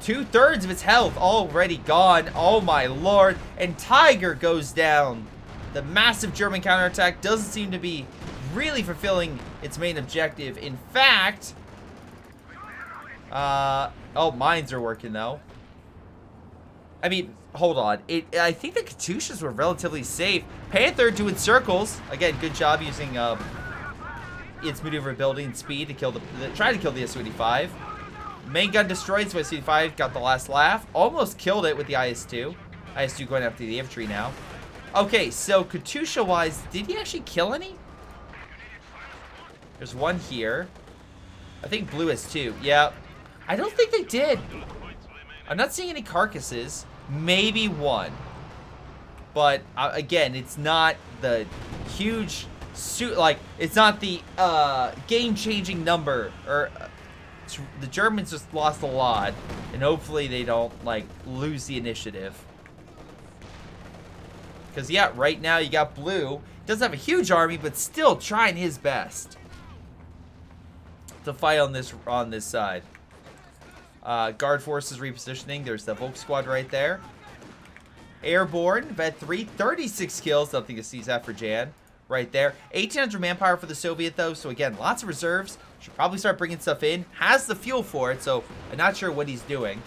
2/3 of its health already gone. Oh, my lord. And Tiger goes down. The massive German counterattack doesn't seem to be really fulfilling its main objective. In fact, oh, mines are working though. I mean, hold on. I think the Katyushas were relatively safe. Panther doing circles. Again, good job using its maneuverability and speed to kill try to kill the Su-85. Main gun destroyed, so Su-85 got the last laugh. Almost killed it with the IS-2. IS-2 going after the infantry now. Okay, so Katyusha-wise, did he actually kill any? There's one here. I think blue has 2. Yeah. I don't think they did. I'm not seeing any carcasses. Maybe one. But, again, it's not the huge suit. Like, it's not the game-changing number. Or the Germans just lost a lot. And hopefully they don't, like, lose the initiative. Because, yeah, right now you got blue. Doesn't have a huge army, but still trying his best to fight on this side. Guard forces repositioning. There's the Volk squad right there. Airborne, Vet 3, 36 kills. Nothing to seize at for Jan. Right there. 1,800 manpower for the Soviet, though. So, again, lots of reserves. Should probably start bringing stuff in. Has the fuel for it, so I'm not sure what he's doing.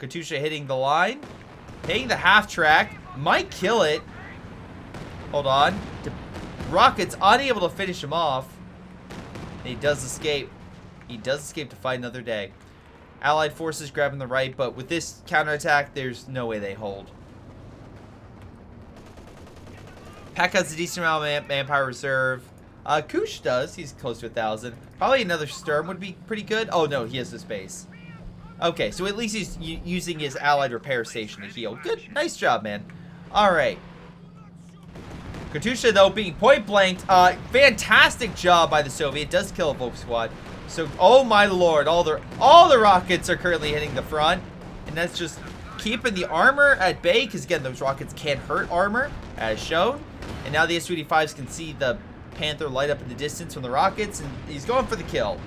Katyusha hitting the line. Hitting the half track. Might kill it. Hold on. Rocket's unable to finish him off. And he does escape. He does escape to fight another day. Allied forces grabbing the right, but with this counterattack, there's no way they hold. Peck has a decent amount of manpower reserve. CoH does. He's close to 1,000. Probably another Sturm would be pretty good. Oh, no, he has the space. Okay, so at least he's using his allied repair station to heal. Good. Nice job, man. All right. Katusha, though, being point blanked. Fantastic job by the Soviet. Does kill a Volk squad. So, oh my lord, all the rockets are currently hitting the front. And that's just keeping the armor at bay, because again, those rockets can't hurt armor, as shown. And now the S-285s can see the Panther light up in the distance from the rockets, and he's going for the kill.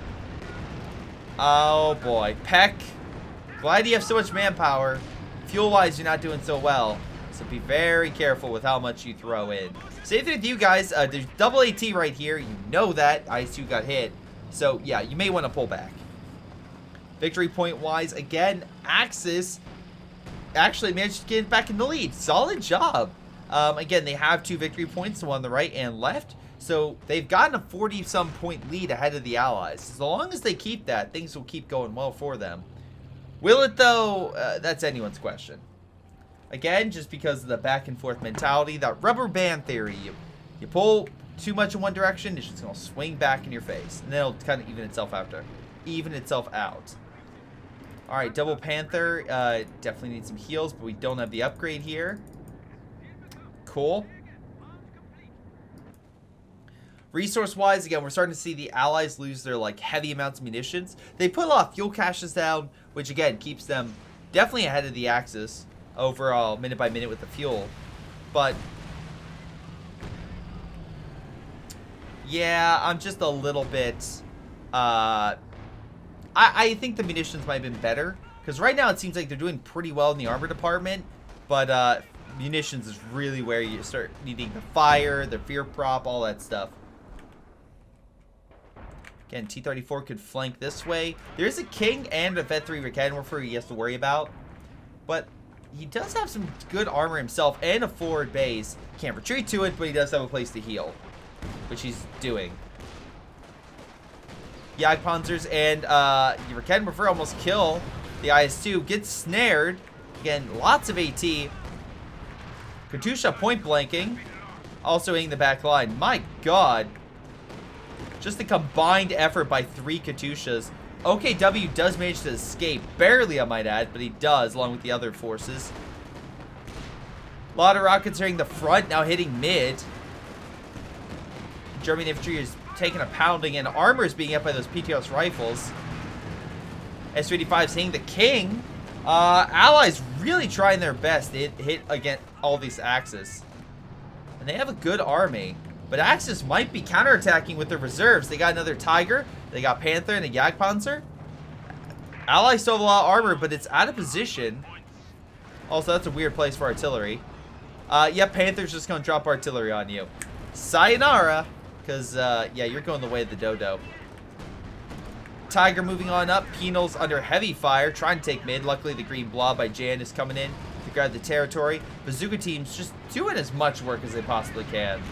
Oh boy, Peck. Glad you have so much manpower. Fuel-wise, you're not doing so well. So be very careful with how much you throw in. Same thing with you guys. There's double AT right here. You know that. IS-2 got hit. So, yeah, you may want to pull back. Victory point-wise, again, Axis actually managed to get back in the lead. Solid job. Again, they have 2 victory points, the one on the right and left. So, they've gotten a 40-some point lead ahead of the Allies. As long as they keep that, things will keep going well for them. Will it, though? That's anyone's question. Again, just because of the back-and-forth mentality, that rubber band theory. You pull too much in one direction, it's just going to swing back in your face. And then it'll kind of even itself out. Alright, Double Panther. Definitely need some heals, but we don't have the upgrade here. Cool. Resource-wise, again, we're starting to see the Allies lose their, like, heavy amounts of munitions. They put a lot of fuel caches down, which, again, keeps them definitely ahead of the Axis overall, minute by minute with the fuel. But yeah, I'm just a little bit I think the munitions might have been better, because right now it seems like they're doing pretty well in the armor department, but munitions is really where you start needing the fire, the fear prop, all that stuff. Again, T-34 could flank this way. There's a King and a Vet 3 cannon warfare he has to worry about, but he does have some good armor himself and a forward base. Can't retreat to it, but he does have a place to heal, which he's doing. Jagdpanzers and Raketenwerfer almost kill the IS-2. Gets snared. Again, lots of AT. Katusha point blanking. Also hitting the back line. My god. Just a combined effort by 3 Katushas. OKW does manage to escape. Barely, I might add, but he does, along with the other forces. A lot of rockets hitting the front, now hitting mid. German infantry is taking a pounding, and armor is being hit by those PTOS rifles. S-285's hitting the King. Allies really trying their best to hit against all these Axis. And they have a good army. But Axis might be counterattacking with their reserves. They got another Tiger. They got Panther and a Jagdpanzer. Allies still have a lot of armor, but it's out of position. Also, that's a weird place for artillery. Yeah, Panther's just going to drop artillery on you. Sayonara. Because, yeah, you're going the way of the dodo. Tiger moving on up. Penal's under heavy fire, trying to take mid. Luckily, the green blob by Jan is coming in to grab the territory. Bazooka team's just doing as much work as they possibly can.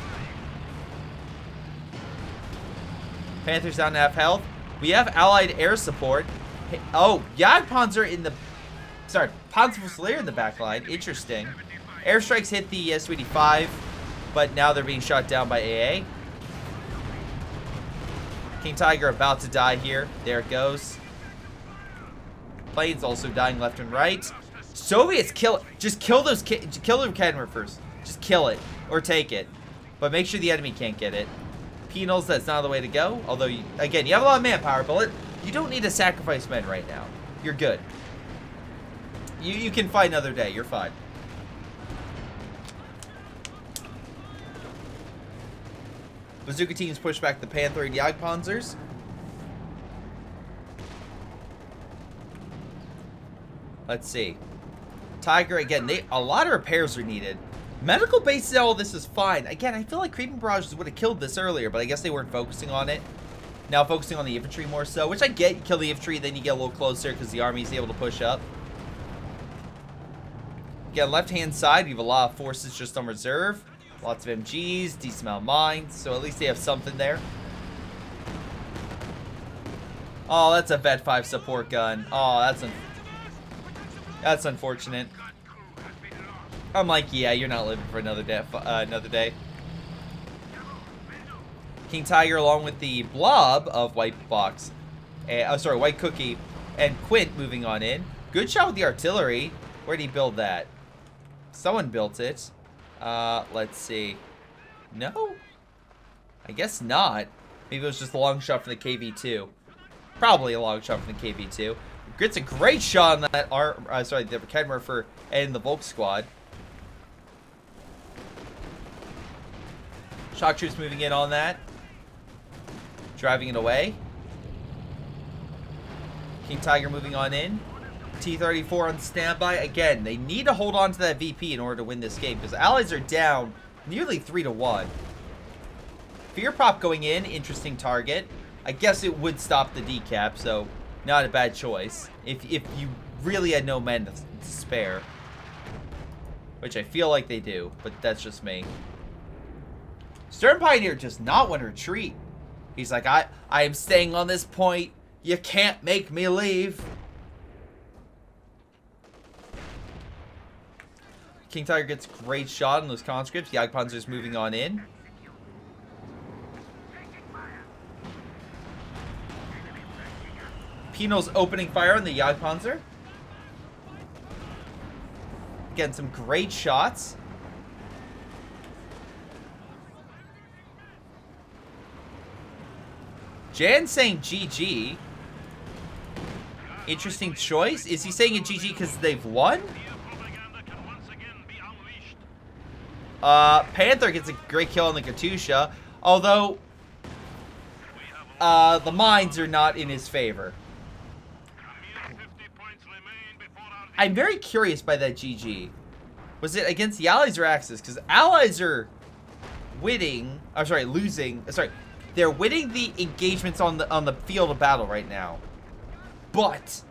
Panther's down to half health. We have allied air support. Oh, Jagdpanzer in the... Sorry, Panzerfusilier in the back line. Interesting. Airstrikes hit the S-285, but now they're being shot down by AA. King Tiger about to die here. There it goes. Planes also dying left and right. Soviets kill... Just kill those... Kill the Raketenwerfers. Just kill it. Or take it. But make sure the enemy can't get it. Penals, that's not the way to go. Although, again, you have a lot of manpower, but you don't need to sacrifice men right now. You're good. You can fight another day. You're fine. Bazooka teams push back the Panther and Jagdpanzers. Let's see. Tiger, again, a lot of repairs are needed. Medical bases, all this is fine. Again, I feel like creeping barrages would have killed this earlier, but I guess they weren't focusing on it. Now focusing on the infantry more so, which I get. You kill the infantry, then you get a little closer because the army's able to push up. Again, left-hand side, we have a lot of forces just on reserve. Lots of MGs, decent amount of mines, so at least they have something there. Oh, that's a Vet 5 support gun. Oh, that's unfortunate. I'm like, yeah, you're not living for another day. King Tiger along with the blob of White Box. White Cookie and Quint moving on in. Good shot with the artillery. Where'd he build that? Someone built it. Let's see. No? I guess not. Maybe it was just a long shot from the KV-2. Probably a long shot from the KV-2. Gets a great shot on that the Kedmurfer and the Volk squad. Shock troops moving in on that. Driving it away. King Tiger moving on in. T-34 on standby. Again, they need to hold on to that VP in order to win this game because Allies are down nearly 3-1. Fear Prop going in. Interesting target. I guess it would stop the decap, so not a bad choice. If you really had no men to spare. Which I feel like they do, but that's just me. Stern Pioneer does not want to retreat. He's like, I am staying on this point. You can't make me leave. King Tiger gets a great shot on those conscripts. Jagdpanzer's moving on in. Pino's opening fire on the Jagdpanzer. Getting some great shots. Jan saying GG. Interesting choice. Is he saying a GG because they've won? Panther gets a great kill on the Katusha. Although, the mines are not in his favor. I'm very curious by that GG. Was it against the Allies or Axis? Because Allies are winning. I'm sorry, losing. Sorry. They're winning the engagements on the field of battle right now. But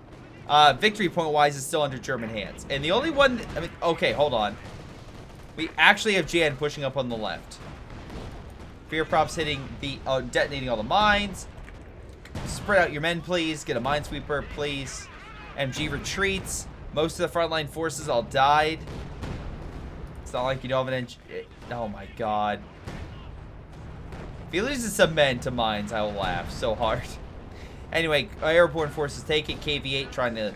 victory point wise is still under German hands. And the only one, I mean, okay, hold on. We actually have Jan pushing up on the left. Fear Props hitting the detonating all the mines. Spread out your men, please. Get a minesweeper, please. MG retreats. Most of the frontline forces all died. It's not like you don't have an oh my god. If he loses some men to mines, I will laugh so hard. Anyway, airborne forces take it. KV-8 trying to,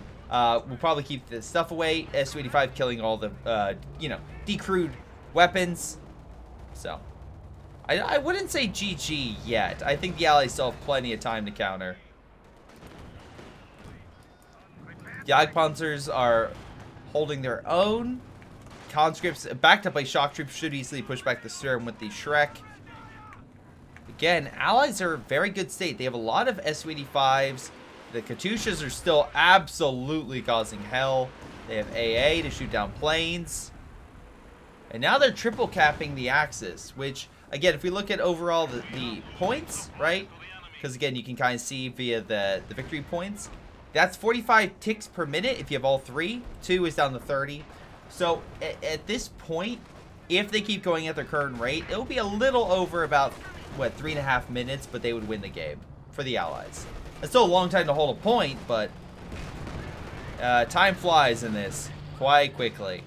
we'll probably keep the stuff away. Su-85 killing all the, decrewed weapons. So, I wouldn't say GG yet. I think the Allies still have plenty of time to counter. Jagdpanzers are holding their own. Conscripts, backed up by shock troops, should easily push back the Sturm with the Shrek. Again, Allies are in very good state. They have a lot of Su-85s. The Katyushas are still absolutely causing hell. They have AA to shoot down planes. And now they're triple capping the Axis, which, again, if we look at overall the points, right? Because, again, you can kind of see via the victory points. That's 45 ticks per minute if you have all three. 2 is down to 30. So, at this point, if they keep going at their current rate, it'll be a little over about, what, 3.5 minutes, but they would win the game for the Allies. It's still a long time to hold a point, but time flies in this quite quickly.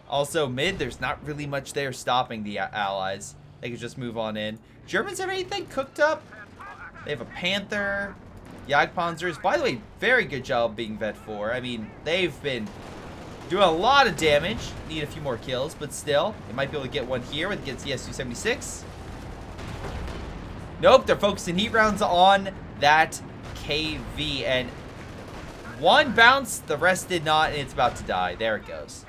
Also, mid, there's not really much there stopping the Allies. They could just move on in. Germans have anything cooked up? They have a Panther, Jagdpanzers. By the way, very good job being Vet 4. I mean, they've been doing a lot of damage. Need a few more kills, but still, they might be able to get one here against the Su-76. Nope, they're focusing heat rounds on that KV, and one bounced, the rest did not, and it's about to die. There it goes.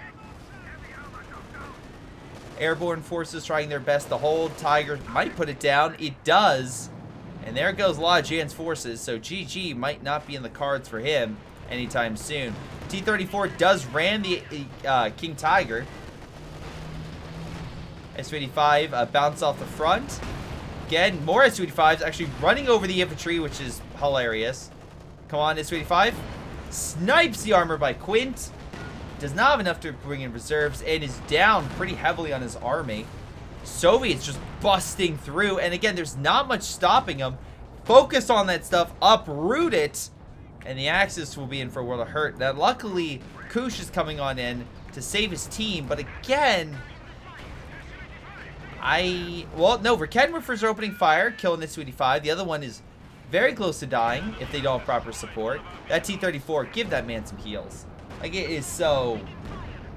Airborne forces trying their best to hold. Tiger might put it down. It does. And there goes a lot of Jan's forces, so GG might not be in the cards for him anytime soon. T-34 does ram the King Tiger. Su-85 bounce off the front. Again, more Su-85s actually running over the infantry, which is hilarious. Come on, Su-85. Snipes the armor by Quint. Does not have enough to bring in reserves and is down pretty heavily on his army. Soviets just busting through. And again, there's not much stopping them. focus on that stuff, uproot it, and the Axis will be in for a world of hurt. Now, luckily, CoH is coming on in to save his team, but again, well, no, Verkenwerfers are opening fire, killing the 285. The other one is very close to dying if they don't have proper support. That T-34, give that man some heals. Like, it is so...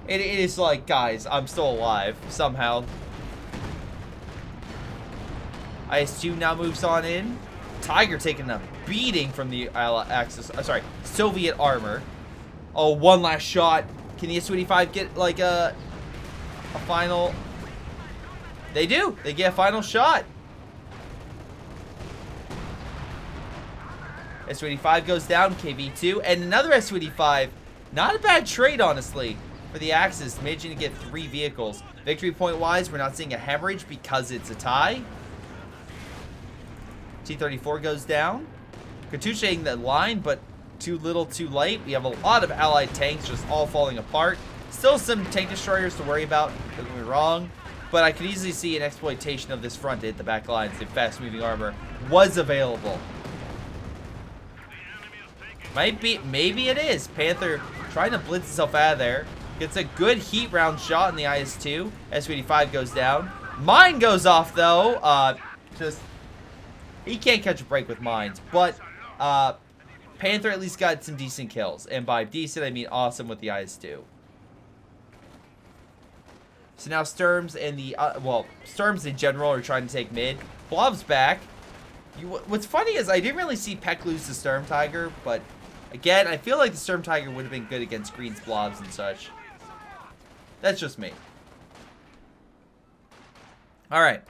It is like, guys, I'm still alive, somehow. IS-2 now moves on in. Tiger taking a beating from the Axis, Soviet armor. Oh, one last shot. Can the S-285 get, like, a final... They do. They get a final shot. S-285 goes down, KV-2, and another S-285. Not a bad trade, honestly, for the Axis, managing to get 3 vehicles. Victory point-wise, we're not seeing a hemorrhage because it's a tie. T-34 goes down. Katushaing the line, but too little, too late. We have a lot of allied tanks just all falling apart. Still some tank destroyers to worry about, don't get me wrong. But I could easily see an exploitation of this front to hit the back lines if fast-moving armor was available. Might be, maybe it is. Panther trying to blitz himself out of there. Gets a good heat round shot in the IS-2. S-285 goes down. Mine goes off, though. He can't catch a break with mines. But Panther at least got some decent kills. And by decent, I mean awesome with the IS-2. So now Sturms and the, Sturms in general are trying to take mid. Blov's back. What's funny is I didn't really see Peck lose to Sturm Tiger, but again, I feel like the Sturm Tiger would have been good against Green's Blobs and such. That's just me. Alright.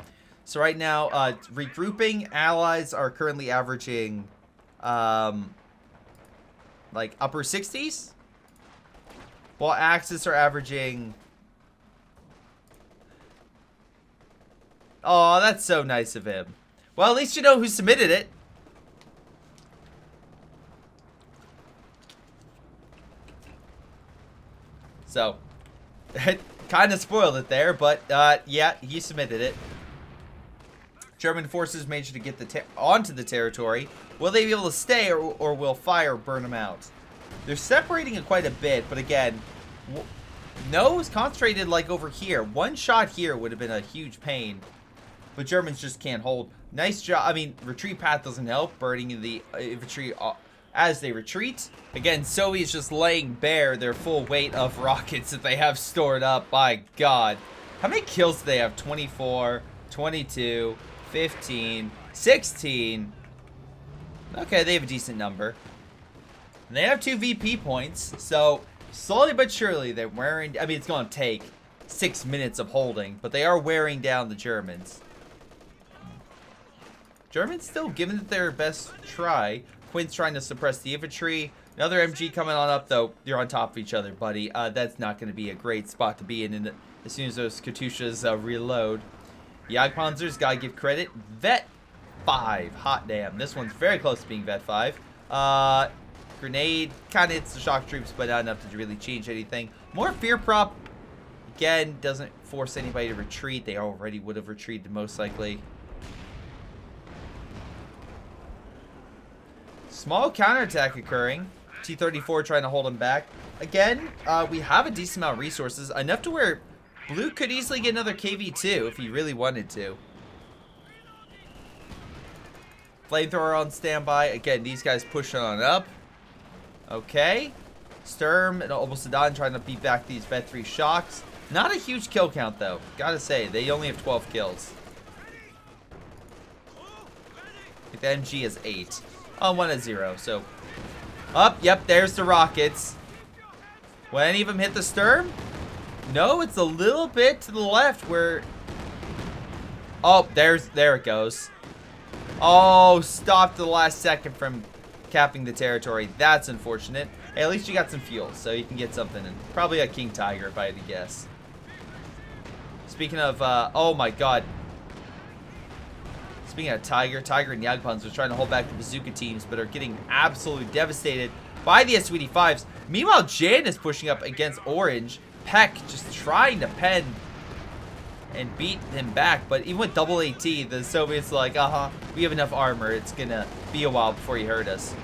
So right now, regrouping. Allies are currently averaging, like, upper 60s. While Axis are averaging... Oh, that's so nice of him. Well, at least you know who submitted it. So, kind of spoiled it there, but yeah, he submitted it. German forces managed to get onto the territory. Will they be able to stay, or will fire burn them out? They're separating it quite a bit, but again, no is concentrated like over here. One shot here would have been a huge pain. But Germans just can't hold. Nice job. I mean, retreat path doesn't help. Burning the infantry as they retreat. Again, Soviets just laying bare their full weight of rockets that they have stored up. By God. How many kills do they have? 24, 22, 15, 16. Okay, they have a decent number. And they have 2 VP points. So, slowly but surely, they're wearing... I mean, it's going to take 6 minutes of holding. But they are wearing down the Germans. Germans still giving it their best try. Quinn's trying to suppress the infantry. Another MG coming on up, though. You're on top of each other, buddy. That's not going to be a great spot to be in as soon as those Katyushas reload. Jagdpanzers, gotta give credit. Vet 5. Hot damn. This one's very close to being Vet 5. Grenade kind of hits the shock troops, but not enough to really change anything. More fear prop. Again, doesn't force anybody to retreat. They already would have retreated most likely. Small counterattack occurring. T-34 trying to hold him back. Again, we have a decent amount of resources. Enough to where Blue could easily get another KV-2 if he really wanted to. Flamethrower on standby. Again, these guys pushing on up. Okay. Sturm and Obosadon trying to beat back these Vet 3 shocks. Not a huge kill count, though. Gotta say, they only have 12 kills. The MG is 8. Oh, 1-0, so... Yep, there's the rockets. Will any of them hit the Sturm? No, it's a little bit to the left where... Oh, there it goes. Oh, stopped the last second from capping the territory. That's unfortunate. Hey, at least you got some fuel, so you can get something. And probably a King Tiger, if I had to guess. Speaking of, oh my God. Speaking of Tiger and Jagdpanzer are trying to hold back the bazooka teams, but are getting absolutely devastated by the S-285s. Meanwhile, Jan is pushing up against Orange. Peck just trying to pen and beat him back. But even with double AT, the Soviets are like, we have enough armor. It's gonna be a while before you hurt us.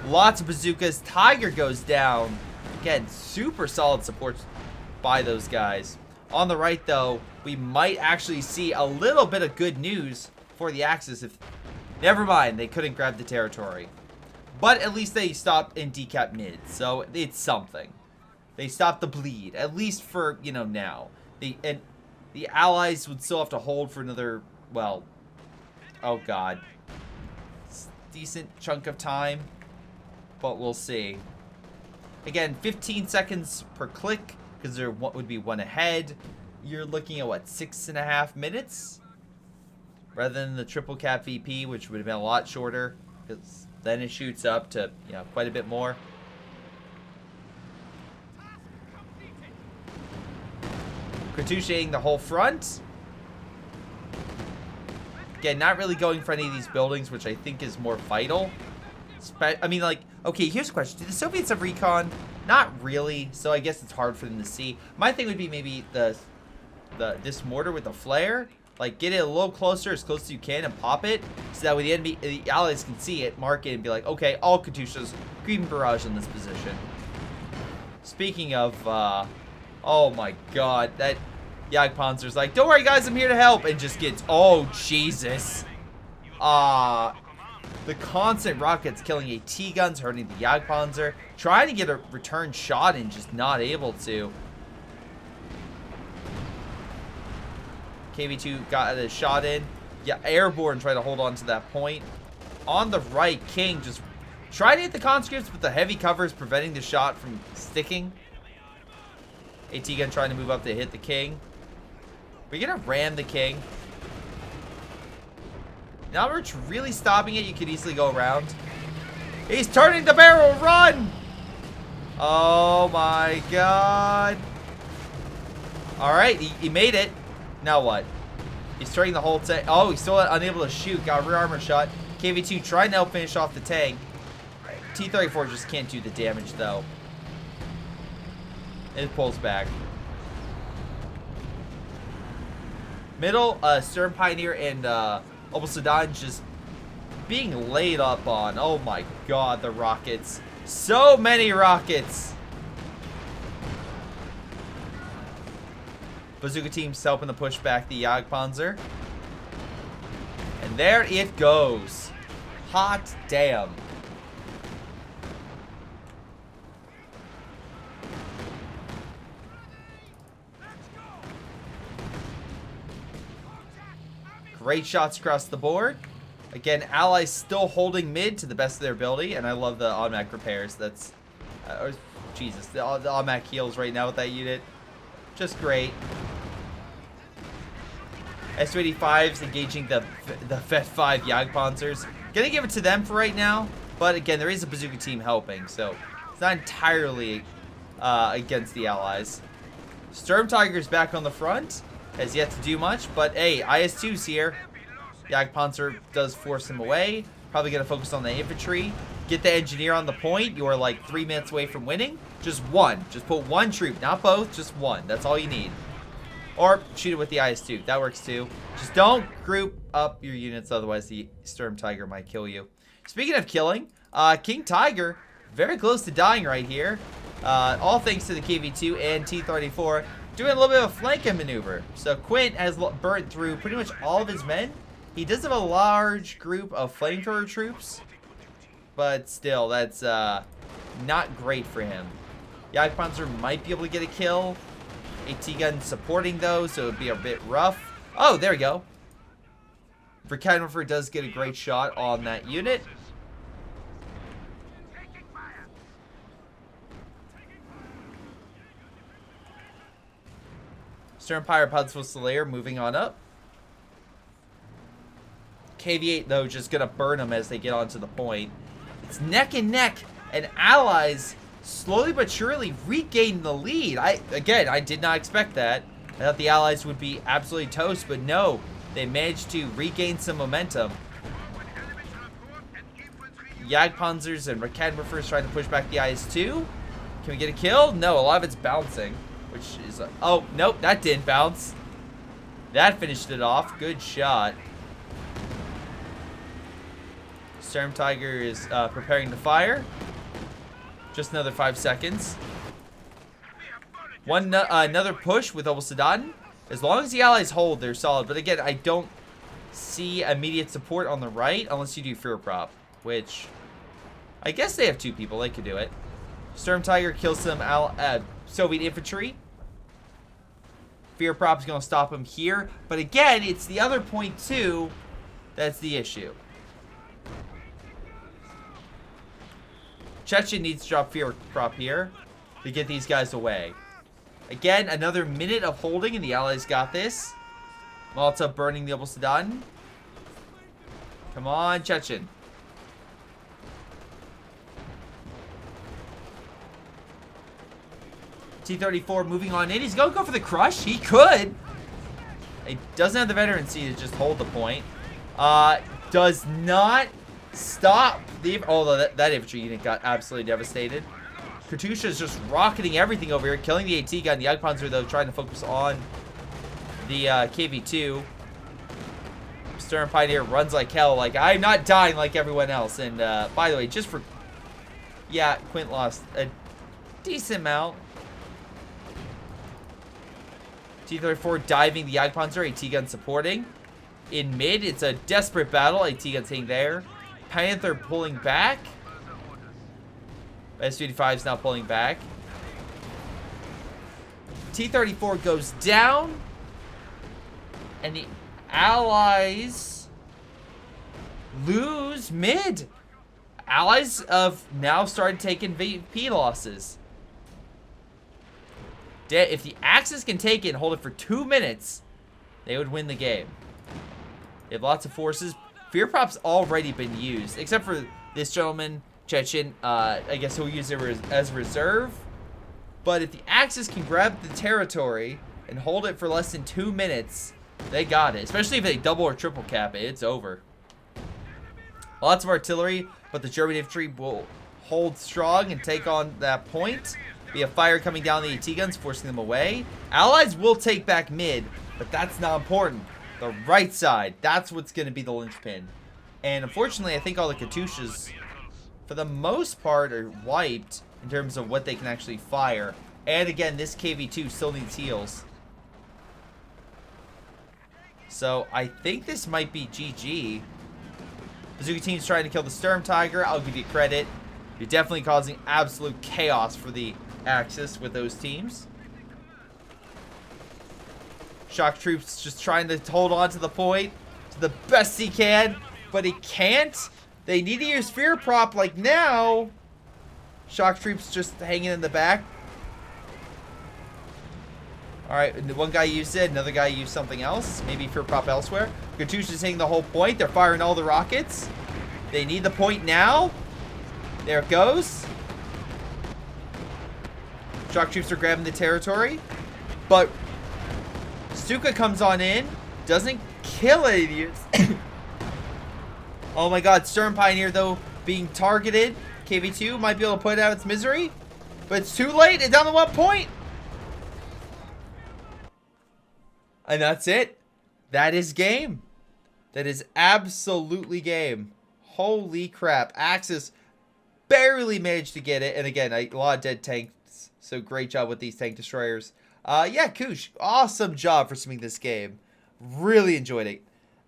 Lots of bazookas. Tiger goes down. Again, super solid support by those guys. On the right, though, we might actually see a little bit of good news for the Axis. If never mind, they couldn't grab the territory. But at least they stopped in decap mid, so it's something. They stopped the bleed, at least for, you know, now. And the Allies would still have to hold for another, well, oh god, decent chunk of time, but we'll see. Again, 15 seconds per click, because there would be one ahead. You're looking at, what, 6.5 minutes? Rather than the triple cap VP, which would have been a lot shorter, because then it shoots up to, you know, quite a bit more. Cartoucheing the whole front. Again, not really going for any of these buildings, which I think is more vital. I mean, like, okay, here's a question. Do the Soviets have recon? Not really, so I guess it's hard for them to see. My thing would be maybe this mortar with the flare. Like, get it a little closer, as close as you can, and pop it, so that way the Allies can see it, mark it, and be like, okay, all Katyushas, creeping barrage in this position. Speaking of, oh my god, that Jagdpanzer's like, don't worry guys, I'm here to help, and just gets, oh Jesus. The constant rockets killing AT guns, hurting the Jagdpanzer, trying to get a return shot and just not able to. KV2 got a shot in. Yeah, Airborne tried to hold on to that point. On the right, King just tried to hit the conscripts, but the heavy cover is preventing the shot from sticking. AT gun trying to move up to hit the King. We're gonna ram the King. Now we're really stopping it. You could easily go around. He's turning the barrel. Run! Oh my god. Alright, he made it. Now what? He's turning the whole tank. Oh, he's still unable to shoot. Got a rear armor shot. KV2 trying to help finish off the tank. T-34 just can't do the damage, though. It pulls back. Middle, Stern Pioneer and Opel Sedan just being laid up on. Oh my god, the rockets. So many rockets. Bazooka team's helping to push back the Jagdpanzer. And there it goes. Hot damn. Great shots across the board. Again, Allies still holding mid to the best of their ability, and I love the automatic repairs. That's, Jesus, the automatic heals right now with that unit. Just great. S-285's engaging the Vet-5 Jagdpanzers. Gonna give it to them for right now, but again, there is a bazooka team helping, so it's not entirely against the Allies. Sturm Tiger's back on the front. Has yet to do much, but hey, IS-2's here. Jagdpanzer does force him away. Probably gonna focus on the infantry. Get the engineer on the point. You are like 3 minutes away from winning. Just one. Just put one troop, not both, just one. That's all you need. Or shoot it with the IS-2. That works too. Just don't group up your units, otherwise the Sturm Tiger might kill you. Speaking of killing, King Tiger, very close to dying right here. All thanks to the KV2 and T-34 doing a little bit of a flanking maneuver. So Quint has burnt through pretty much all of his men. He does have a large group of flamethrower troops, but still, that's not great for him. Jagdpanzer might be able to get a kill. AT gun supporting those, so it would be a bit rough. Oh, there we go. Verkanwerfer does get a great shot on that unit. Sternpire Pudsful Slayer moving on up. KV-8, though, just going to burn them as they get onto the point. It's neck and neck, and Allies slowly but surely regain the lead. Again, I did not expect that. I thought the Allies would be absolutely toast, but no. They managed to regain some momentum. Jagdpanzers and Verkanwerfers trying to push back the IS-2. Can we get a kill? No, a lot of it's bouncing. Which is, oh, nope, that didn't bounce. That finished it off. Good shot. Storm Tiger is preparing to fire. Just another 5 seconds. Another push with almost done. As long as the allies hold, they're solid. But again, I don't see immediate support on the right unless you do fear prop, which I guess they have 2 people. They could do it. Storm Tiger kills some Soviet infantry. Fear prop is going to stop him here. But again, it's the other point too that's the issue. Chechen needs to drop fear prop here to get these guys away. Again, another minute of holding, and the allies got this. Molotov burning the Obelsadan. Come on, Chechen. T-34 moving on in. He's going to go for the crush. He could. He doesn't have the veterancy to just hold the point. Does not stop the... Although that infantry unit got absolutely devastated. Katusha is just rocketing everything over here, killing the AT gun. The Jagdpanzer, though, trying to focus on the KV-2. Stern Pioneer runs like hell. Like, I'm not dying like everyone else. And, by the way, just for... Yeah, Quint lost a decent amount. T-34 diving the Jagdpanzer. AT gun supporting. In mid, it's a desperate battle. AT gun staying there. Panther pulling back. S-55 is now pulling back. T-34 goes down. And the Allies lose mid. Allies have now started taking VP losses. If the Axis can take it and hold it for 2 minutes, they would win the game. They have lots of forces. Fear prop's already been used, except for this gentleman, Chechen. I guess he'll use it as reserve. But if the Axis can grab the territory and hold it for less than 2 minutes, they got it. Especially if they double or triple cap it, it's over. Lots of artillery, but the German infantry will hold strong and take on that point. We have fire coming down the AT guns, forcing them away. Allies will take back mid, but that's not important. The right side, that's what's going to be the linchpin. And unfortunately, I think all the Katyushas, for the most part, are wiped in terms of what they can actually fire. And again, this KV-2 still needs heals. So I think this might be GG. Bazooka team's trying to kill the Sturm Tiger. I'll give you credit. You're definitely causing absolute chaos for the Axis with those teams. Shock troops just trying to hold on to the point to the best he can, but he can't. They need to use fear prop like now. Shock troops just hanging in the back. Alright, one guy used it, another guy used something else. Maybe fear prop elsewhere. Katyusha is hitting the whole point. They're firing all the rockets. They need the point now. There it goes. Shock troops are grabbing the territory. But Stuka comes on in. Doesn't kill any idiots. Oh my god, Sturm Pioneer, though, being targeted. KV-2 might be able to put it out of its misery. But it's too late. It's down to 1 point. And that's it. That is game. That is absolutely game. Holy crap. Axis barely managed to get it. And again, a lot of dead tanks. So great job with these tank destroyers. Yeah, Koosh, awesome job for swimming this game. Really enjoyed it.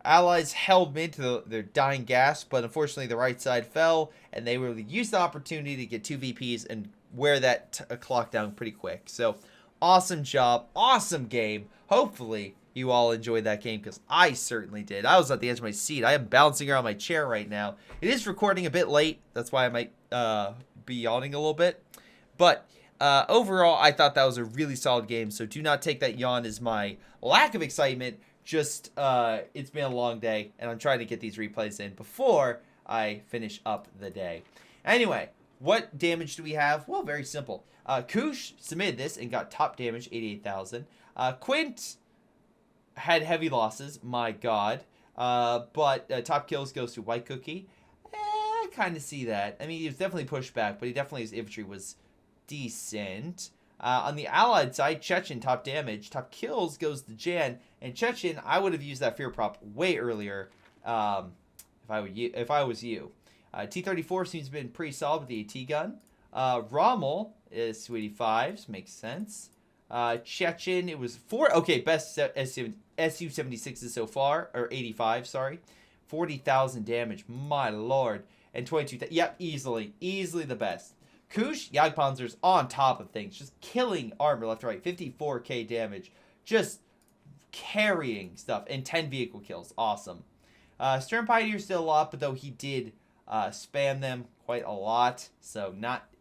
Allies held mid to their dying gasp, but unfortunately the right side fell, and they really used the opportunity to get 2 VPs and wear that clock down pretty quick. So, awesome job, awesome game. Hopefully, you all enjoyed that game, because I certainly did. I was at the edge of my seat. I am bouncing around my chair right now. It is recording a bit late. That's why I might be yawning a little bit. But overall, I thought that was a really solid game, so do not take that yawn as my lack of excitement. Just, it's been a long day, and I'm trying to get these replays in before I finish up the day. Anyway, what damage do we have? Well, very simple. Koosh submitted this and got top damage, 88,000. Quint had heavy losses, my god. But top kills goes to White Cookie. I kind of see that. I mean, he was definitely pushed back, but his infantry was decent. On the Allied side, Chechen top damage. Top kills goes to Jan, And Chechen, I would have used that fear prop way earlier if I was you. T-34 seems to have been pretty solid with the AT gun. Rommel is 285s, makes sense. Chechen, it was 4. Okay, best SU-76s so far, or 85, sorry. 40,000 damage, my lord. And 22, yep, easily the best. CoH, Jagdpanzer's on top of things, just killing armor left and right. 54k damage, just carrying stuff, and 10 vehicle kills, awesome. Stern Pioneer still a lot, but though he did spam them quite a lot, so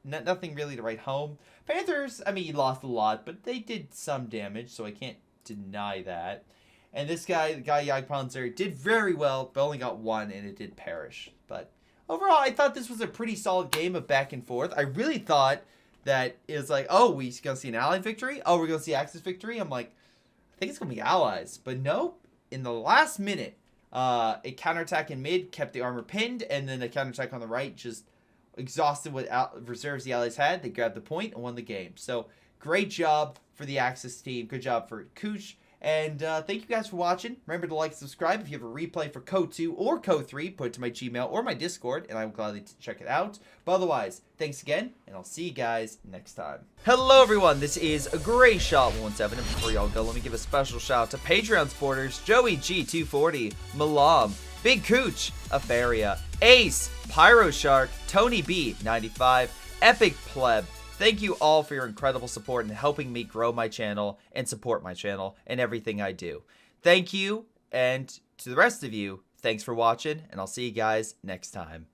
nothing really to write home. Panthers, I mean, he lost a lot, but they did some damage, so I can't deny that. And this guy, the guy Jagdpanzer, did very well, but only got 1, and it did perish. But overall, I thought this was a pretty solid game of back and forth. I really thought that it was like, oh, we're going to see an Allied victory? Oh, we're going to see Axis victory? I'm like, I think it's going to be Allies. But no, in the last minute, a counterattack in mid kept the armor pinned, and then a counterattack on the right just exhausted what reserves the Allies had. They grabbed the point and won the game. So great job for the Axis team. Good job for CoH. And thank you guys for watching. Remember to like and subscribe. If you have a replay for CoH2 or CoH3, put it to my Gmail or my Discord, and I will gladly check it out. But otherwise, thanks again, and I'll see you guys next time. Hello, everyone. This is Greyshot17, and before y'all go, let me give a special shout out to Patreon supporters Joey G240, Milam, Big CoH, Aphyria, Ace, Pyro Shark, Tony B 95, Epic Pleb. Thank you all for your incredible support and helping me grow my channel and support my channel and everything I do. Thank you, and to the rest of you, thanks for watching, and I'll see you guys next time.